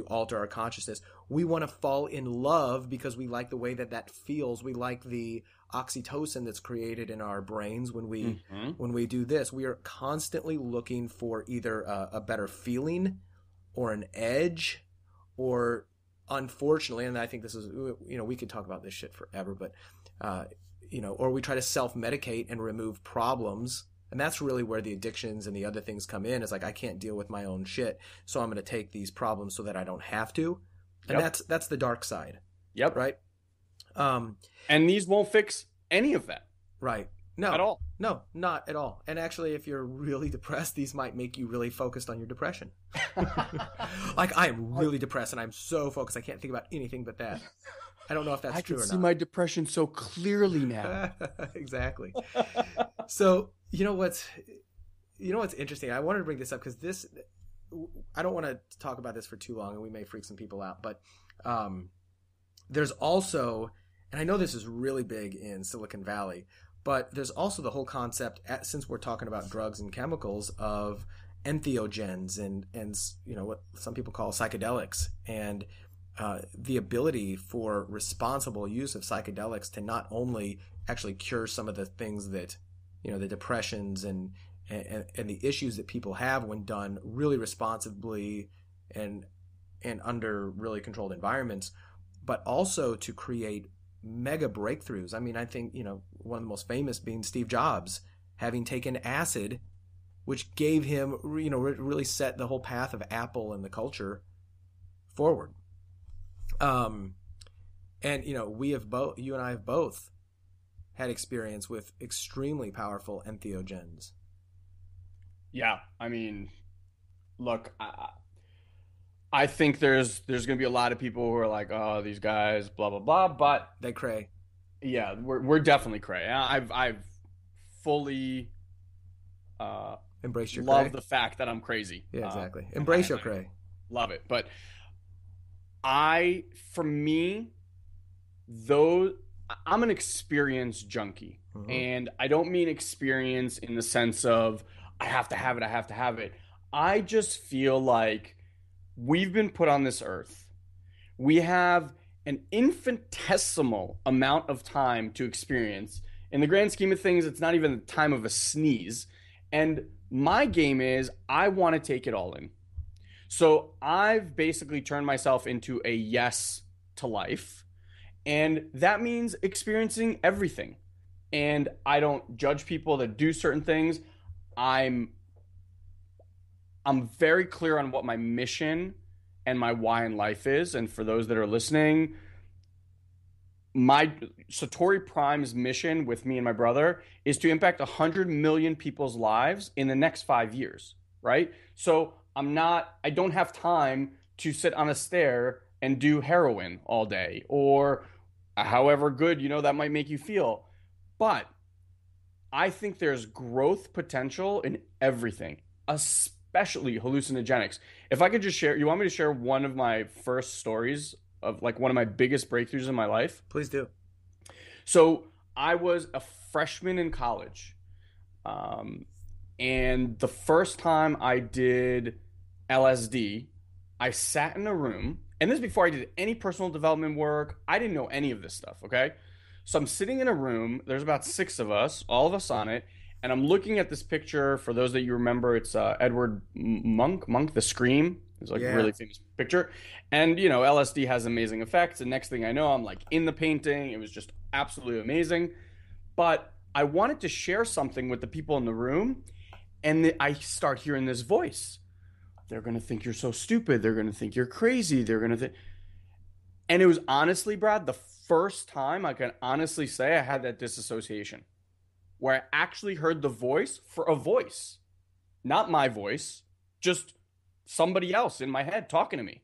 alter our consciousness. We want to fall in love because we like the way that feels. We like the oxytocin that's created in our brains when we do this. We are constantly looking for either a better feeling or an edge, or unfortunately, and I think this is, we could talk about this shit forever, but, or we try to self-medicate and remove problems. And that's really where the addictions and the other things come in. It's like, I can't deal with my own shit, so I'm going to take these problems so that I don't have to. And that's the dark side. Yep. Right? And these won't fix any of that. Right. No. At all. No, not at all. And actually, if you're really depressed, these might make you really focused on your depression. Like, I am really depressed and I'm so focused, I can't think about anything but that. I don't know if that's true or not. I can see my depression so clearly now. Exactly. So, you know what's interesting? I wanted to bring this up because I don't want to talk about this for too long and we may freak some people out, but there's also, and I know this is really big in Silicon Valley, but there's also the whole concept, since we're talking about drugs and chemicals, of entheogens and what some people call psychedelics, and the ability for responsible use of psychedelics to not only actually cure some of the things that, the depressions and the issues that people have when done really responsibly and under really controlled environments, but also to create mega breakthroughs. I mean, I think, one of the most famous being Steve Jobs having taken acid, which gave him, really set the whole path of Apple and the culture forward. And, you and I have both had experience with extremely powerful entheogens. Yeah. I mean, look, I think there's going to be a lot of people who are like, oh, these guys, blah, blah, blah, but they cray. Yeah, we're definitely cray. I've fully embraced your love cray. The fact that I'm crazy. Yeah, exactly. Embrace your cray. Love it. But for me, I'm an experience junkie. Mm-hmm. And I don't mean experience in the sense of I have to have it. I just feel like we've been put on this earth. We have an infinitesimal amount of time to experience. In the grand scheme of things, it's not even the time of a sneeze. And my game is I want to take it all in. So I've basically turned myself into a yes to life. And that means experiencing everything. And I don't judge people that do certain things. I'm very clear on what my mission and my why in life is. And for those that are listening, my SatoriPrime's mission with me and my brother is to impact 100 million people's lives in the next 5 years, right? So I don't have time to sit on a stair and do heroin all day, or however good, that might make you feel. But I think there's growth potential in everything, especially hallucinogenics. If I could just share, you want me to share one of my first stories of like one of my biggest breakthroughs in my life? Please do. So I was a freshman in college. And the first time I did LSD, I sat in a room, and this is before I did any personal development work. I didn't know any of this stuff, okay? So I'm sitting in a room, there's about 6 of us, all of us on it, and I'm looking at this picture. For those that you remember, it's Edward Monk, The Scream. It's like a really famous picture. And, LSD has amazing effects. And next thing I know, I'm like in the painting. It was just absolutely amazing. But I wanted to share something with the people in the room. And I start hearing this voice. They're going to think you're so stupid. They're going to think you're crazy. They're going to think. And it was honestly, Brad, the first time I can honestly say I had that disassociation where I actually heard the voice for a voice, not my voice, just somebody else in my head talking to me.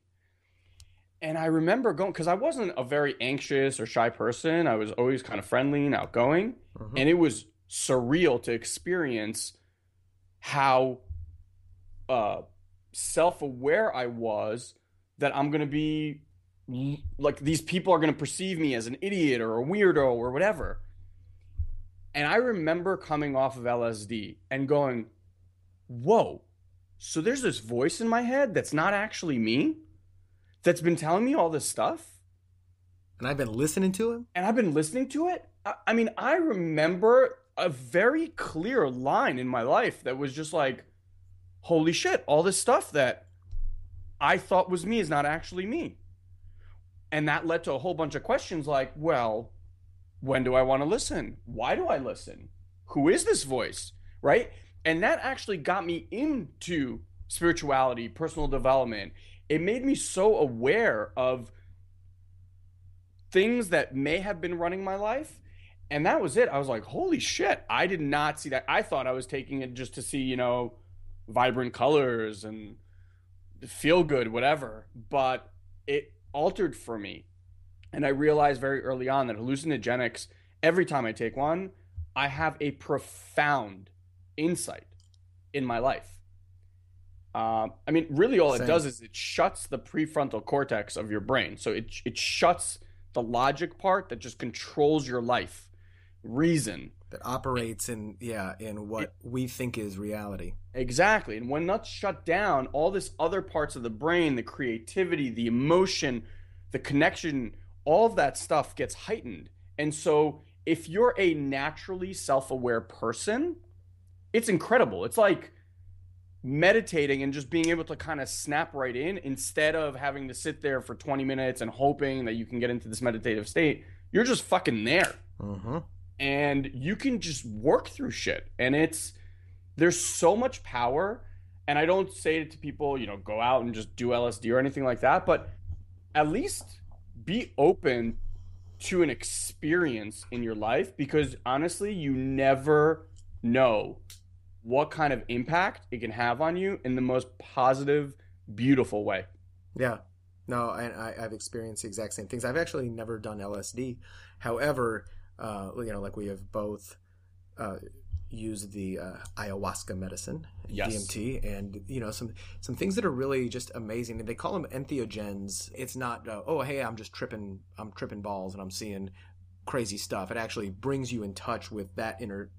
And I remember going, because I wasn't a very anxious or shy person. I was always kind of friendly and outgoing. Mm-hmm. And it was surreal to experience how self-aware I was that I'm going to be like, these people are going to perceive me as an idiot or a weirdo or whatever. And I remember coming off of LSD and going, whoa, so there's this voice in my head that's not actually me, that's been telling me all this stuff. And I've been listening to him? And I've been listening to it? I mean, I remember a very clear line in my life that was just like, holy shit, all this stuff that I thought was me is not actually me. And that led to a whole bunch of questions like, well, when do I want to listen? Why do I listen? Who is this voice? Right? And that actually got me into spirituality, personal development. It made me so aware of things that may have been running my life. And that was it. I was like, holy shit, I did not see that. I thought I was taking it just to see, vibrant colors and feel good, whatever. But it altered for me. And I realized very early on that hallucinogenics, every time I take one, I have a profound insight in my life. I mean, really all it does is it shuts the prefrontal cortex of your brain. So it shuts the logic part that just controls your life. Reason. That operates in what we think is reality. Exactly. And when that's shut down, all this other parts of the brain, the creativity, the emotion, the connection, all of that stuff gets heightened. And so if you're a naturally self-aware person, it's incredible. It's like meditating and just being able to kind of snap right in instead of having to sit there for 20 minutes and hoping that you can get into this meditative state. You're just fucking there. Mm-hmm. And you can just work through shit. And there's so much power. And I don't say it to people, go out and just do LSD or anything like that, but at least be open to an experience in your life, because honestly, you never know what kind of impact it can have on you in the most positive, beautiful way. Yeah. No, and I've experienced the exact same things. I've actually never done LSD. However, like we have both used the ayahuasca medicine, yes. DMT, and some things that are really just amazing. And they call them entheogens. It's not hey, I'm tripping balls and I'm seeing crazy stuff. It actually brings you in touch with that inner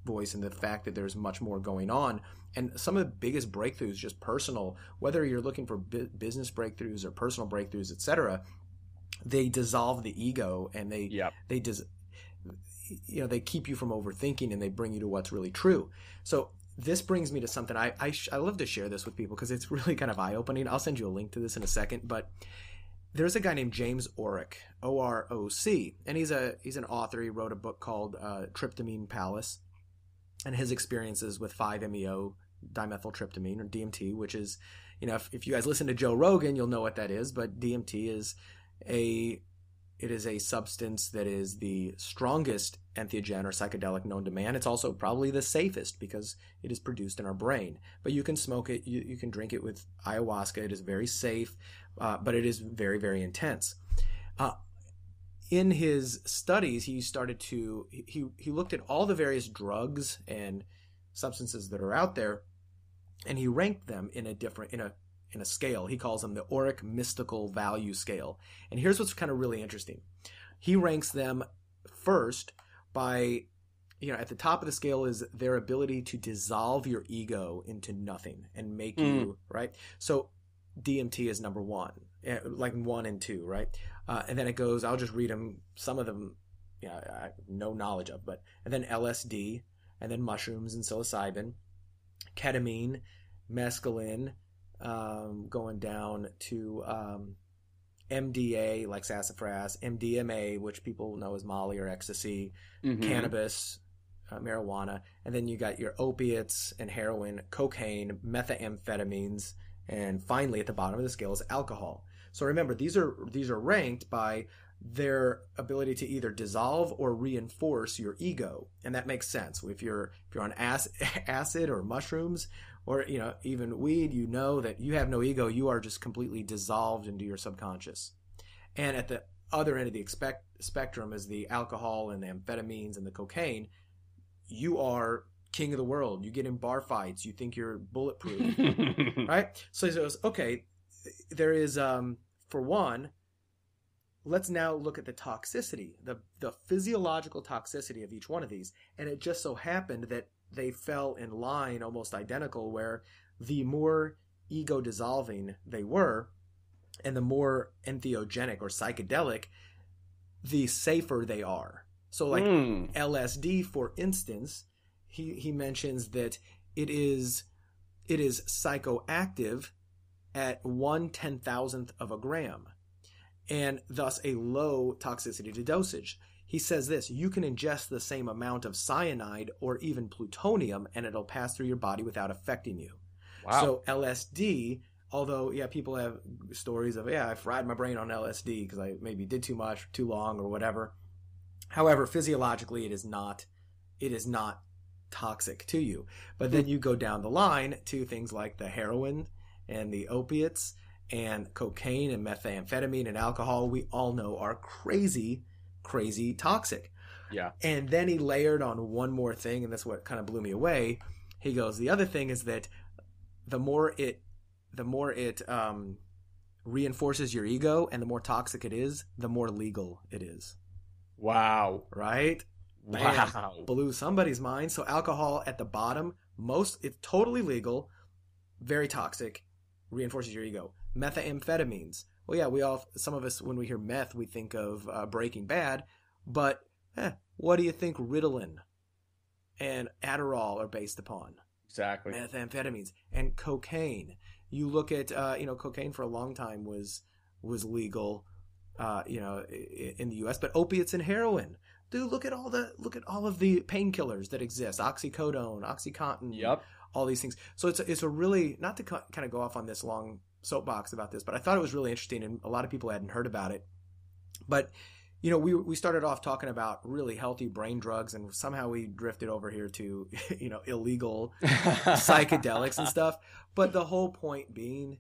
voice and the fact that there's much more going on. And some of the biggest breakthroughs, just personal, whether you're looking for business breakthroughs or personal breakthroughs, etc., they dissolve the ego, and they keep you from overthinking, and they bring you to what's really true. So this brings me to something I love to share this with people because it's really kind of eye-opening. I'll send you a link to this in a second, but there's a guy named James Orrock, O-R-O-C, and he's an author. He wrote a book called Tryptamine Palace, and his experiences with 5-MeO dimethyltryptamine, or DMT, which is, if you guys listen to Joe Rogan, you'll know what that is, but DMT is It is a substance that is the strongest entheogen or psychedelic known to man. It's also probably the safest because it is produced in our brain. But you can smoke it, you can drink it with ayahuasca. It is very safe, but it is very, very intense. In his studies, he looked at all the various drugs and substances that are out there, and he ranked them in a scale. He calls them the auric mystical value scale. And here's what's kind of really interesting. He ranks them first by, at the top of the scale is their ability to dissolve your ego into nothing and make you, right? So DMT is number one, like 1 and 2, right? And then it goes, I'll just read them, some of them, I have no knowledge of, and then LSD, and then mushrooms and psilocybin, ketamine, mescaline, going down to MDA, like sassafras, MDMA, which people know as Molly or ecstasy, cannabis, marijuana, and then you got your opiates and heroin, cocaine, methamphetamines, and finally at the bottom of the scale is alcohol. So remember, these are ranked by their ability to either dissolve or reinforce your ego, and that makes sense. If you're on acid or mushrooms, or even weed, that you have no ego. You are just completely dissolved into your subconscious. And at the other end of the spectrum is the alcohol and the amphetamines and the cocaine. You are king of the world. You get in bar fights. You think you're bulletproof, right? So he goes, okay, there is, for one, let's now look at the toxicity, the physiological toxicity of each one of these. And it just so happened that they fell in line almost identical, where the more ego dissolving they were and the more entheogenic or psychedelic, the safer they are. So like LSD, for instance, he mentions that it is psychoactive at 1/10,000th of a gram, and thus a low toxicity to dosage. He says this: you can ingest the same amount of cyanide or even plutonium, and it'll pass through your body without affecting you. Wow. So LSD, although, people have stories of, I fried my brain on LSD because I maybe did too much, too long, or whatever. However, physiologically, it is not toxic to you. But then you go down the line to things like the heroin and the opiates and cocaine and methamphetamine and alcohol, we all know are crazy toxic. Yeah. And then he layered on one more thing, and that's what kind of blew me away. He goes, the other thing is that the more it reinforces your ego and the more toxic it is, the more legal it is. Wow. Right? Wow. Man, blew somebody's mind. So alcohol at the bottom, it's totally legal, very toxic, reinforces your ego. Methamphetamines. Well, some of us, when we hear meth, we think of Breaking Bad, but what do you think Ritalin and Adderall are based upon? Exactly. Methamphetamines and cocaine. You look at, cocaine for a long time was legal, in the U.S., but opiates and heroin. Dude, look at all of the painkillers that exist: oxycodone, OxyContin. Yep. All these things. So it's a really, not to kind of go off on this long soapbox about this, but I thought it was really interesting, and a lot of people hadn't heard about it. But we started off talking about really healthy brain drugs, and somehow we drifted over here to illegal psychedelics and stuff. But the whole point being,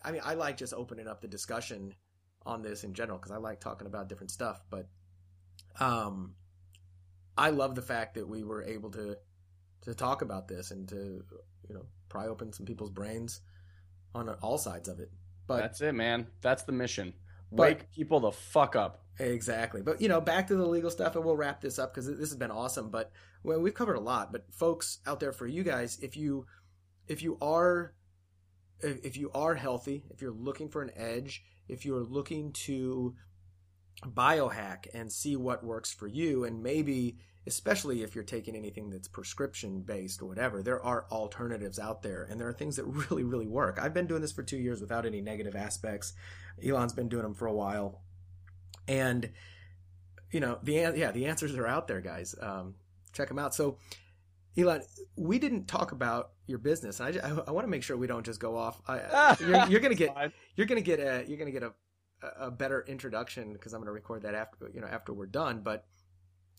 I like just opening up the discussion on this in general because I like talking about different stuff. But I love the fact that we were able to talk about this and to pry open some people's brains on all sides of it. But that's it, man. That's the mission. Wake people the fuck up. Exactly. But back to the legal stuff, and we'll wrap this up because this has been awesome. But we've covered a lot. But folks out there, for you guys, if you are healthy, if you're looking for an edge, if you're looking to biohack and see what works for you, and maybe especially if you're taking anything that's prescription based or whatever, there are alternatives out there, and there are things that really, really work. I've been doing this for 2 years without any negative aspects. Ilan's been doing them for a while, and the answers are out there, guys. Check them out. So, Ilan, we didn't talk about your business, and I want to make sure we don't just go off. You're gonna get a better introduction, because I'm going to record that after we're done. But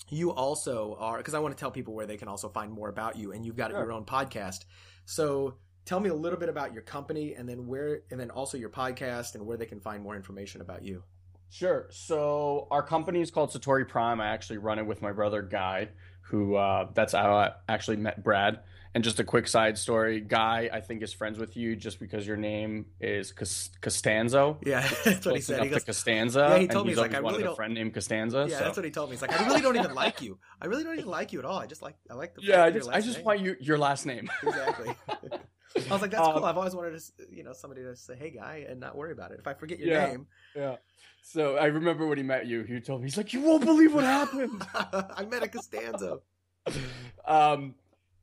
you also are, because I want to tell people where they can also find more about you, and you've got your own podcast. So tell me a little bit about your company, and then also your podcast, and where they can find more information about you. Sure. So our company is called SatoriPrime. I actually run it with my brother Guy, who that's how I actually met Brad. And just a quick side story, Guy, I think, is friends with you just because your name is Costanzo. Yeah, that's what he said. He goes, Costanza. Yeah, he told me, he's he's like, I really wanted don't. A friend named Costanza. Yeah, so. that's what he told me. He's like, I really don't even like you. I really don't even like you at all. I like the. Yeah, I just want your last name. Exactly. I was like, that's cool. I've always wanted to, somebody to say, hey, Guy, and not worry about it. If I forget your name. Yeah. So I remember when he met you, he told me, he's like, you won't believe what happened. I met a Costanzo.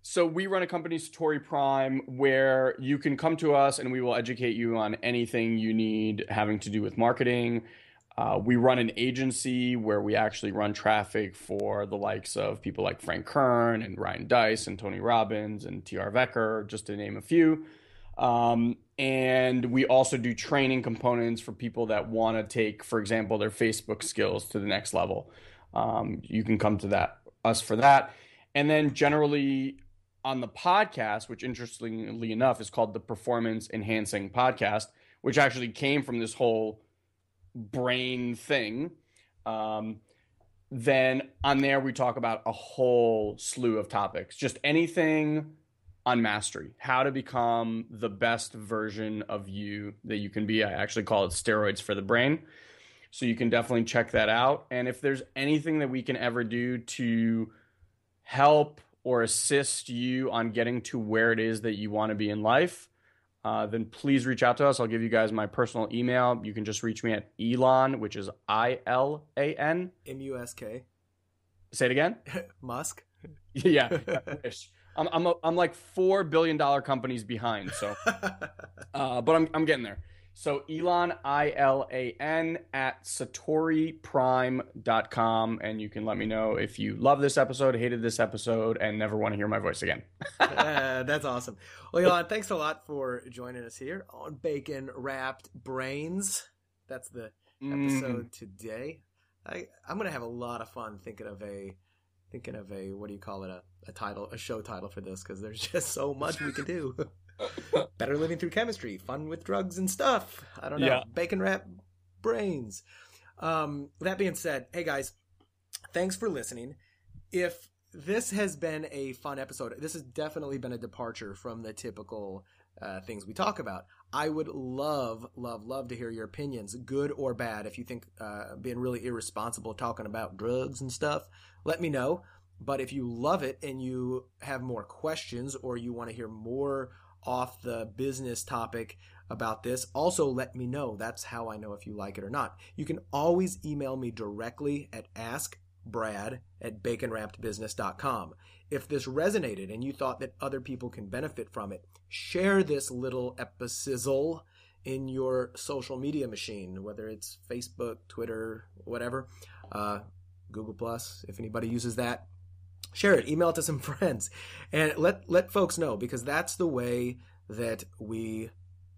So we run a company, SatoriPrime, where you can come to us and we will educate you on anything you need having to do with marketing. We run an agency where we actually run traffic for the likes of people like Frank Kern and Ryan Dice and Tony Robbins and TR Vecker, just to name a few. And we also do training components for people that want to take, for example, their Facebook skills to the next level. You can come to us for that. And then generally on the podcast, which interestingly enough is called the Performance Enhancing Podcast, which actually came from this whole brain thing. Then on there, we talk about a whole slew of topics, just anything on mastery, how to become the best version of you that you can be. I actually call it steroids for the brain. So you can definitely check that out. And if there's anything that we can ever do to help or assist you on getting to where it is that you want to be in life, then please reach out to us. I'll give you guys my personal email. You can just reach me at Ilan, which is ILAN. Musk. Say it again. Musk. Yeah. I'm like $4 billion companies behind. So, but I'm getting there. So Ilan, ILAN at SatoriPrime.com. And you can let me know if you love this episode, hated this episode, and never want to hear my voice again. That's awesome. Well, Ilan, thanks a lot for joining us here on Bacon Wrapped Brains. That's the episode today. I'm going to have a lot of fun thinking of a, what do you call it? A show title for this, because there's just so much we can do. Better living through chemistry, fun with drugs and stuff. I don't know. Yeah. Bacon wrap brains. That being said, hey guys, thanks for listening. If this has been a fun episode, this has definitely been a departure from the typical things we talk about. I would love to hear your opinions, good or bad. If you think being really irresponsible talking about drugs and stuff, let me know. But if you love it and you have more questions, or you want to hear more off the business topic about this, also let me know. That's how I know if you like it or not. You can always email me directly at askbrad@baconwrappedbusiness.com. If this resonated and you thought that other people can benefit from it, share this little episizzle in your social media machine, whether it's Facebook, Twitter, whatever, Google Plus, if anybody uses that. Share it, email it to some friends, and let folks know, because that's the way that we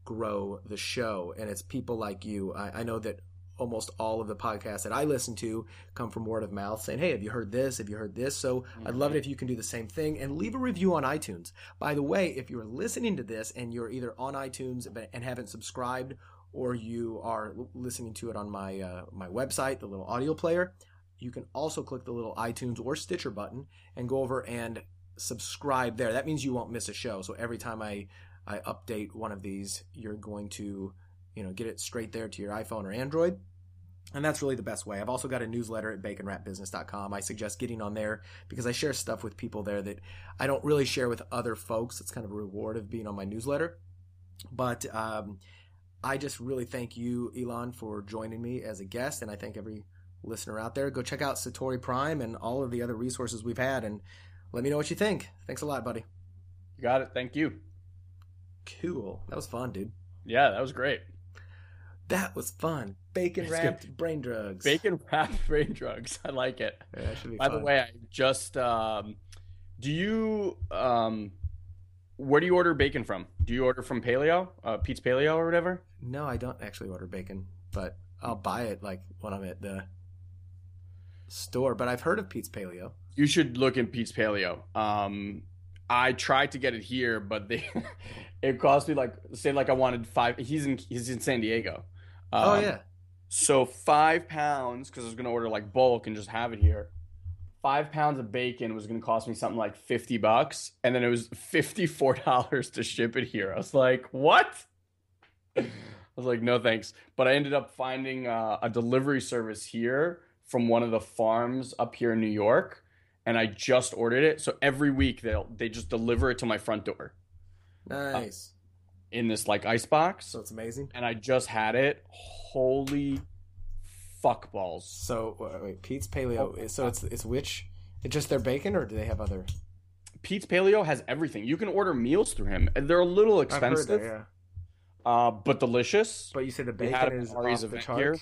grow the show. And it's people like you. I know that almost all of the podcasts that I listen to come from word of mouth saying, hey, have you heard this? Have you heard this? So I'd love it if you can do the same thing and leave a review on iTunes. By the way, if you're listening to this and you're either on iTunes and haven't subscribed, or you are listening to it on my website, the little audio player, you can also click the little iTunes or Stitcher button and go over and subscribe there. That means you won't miss a show. So every time I update one of these, you're going to get it straight there to your iPhone or Android. And that's really the best way. I've also got a newsletter at baconwrappedbusiness.com. I suggest getting on there because I share stuff with people there that I don't really share with other folks. It's kind of a reward of being on my newsletter. But I just really thank you, Ilan, for joining me as a guest. And I thank every listener out there. Go check out SatoriPrime and all of the other resources we've had, and let me know what you think. Thanks a lot, buddy. You got it. Thank you. Cool. That was fun, dude. Yeah, that was great. That was fun. Bacon wrapped brain drugs. Bacon wrapped brain drugs. I like it. Yeah, that should be By fun. the way, I just do you where do you order bacon from? Do you order from Paleo, Pete's Paleo or whatever? No, I don't actually order bacon, but I'll buy it like when I'm at the store. But I've heard of Pete's Paleo. You should look in Pete's Paleo. I tried to get it here, but it cost me like, say like I wanted 5. He's in San Diego. Oh yeah. So 5 pounds, because I was gonna order like bulk and just have it here. 5 pounds of bacon was gonna cost me something like $50, and then it was $54 to ship it here. I was like, what? I was like, no thanks. But I ended up finding a delivery service here from one of the farms up here in New York, and I just ordered it. So every week they just deliver it to my front door. Nice. In this like ice box. So it's amazing. And I just had it. Holy fuck balls. So wait, Pete's Paleo. So it's which? It's just their bacon, or do they have other? Pete's Paleo has everything. You can order meals through him. They're a little expensive. I've heard that, yeah. But delicious. But you said the bacon is off the charts. Here.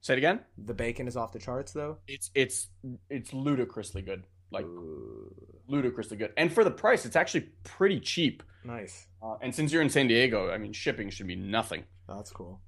Say it again. The bacon is off the charts, though. It's ludicrously good. Like ludicrously good. And for the price, it's actually pretty cheap. Nice. And since you're in San Diego, I mean, shipping should be nothing. Oh, that's cool.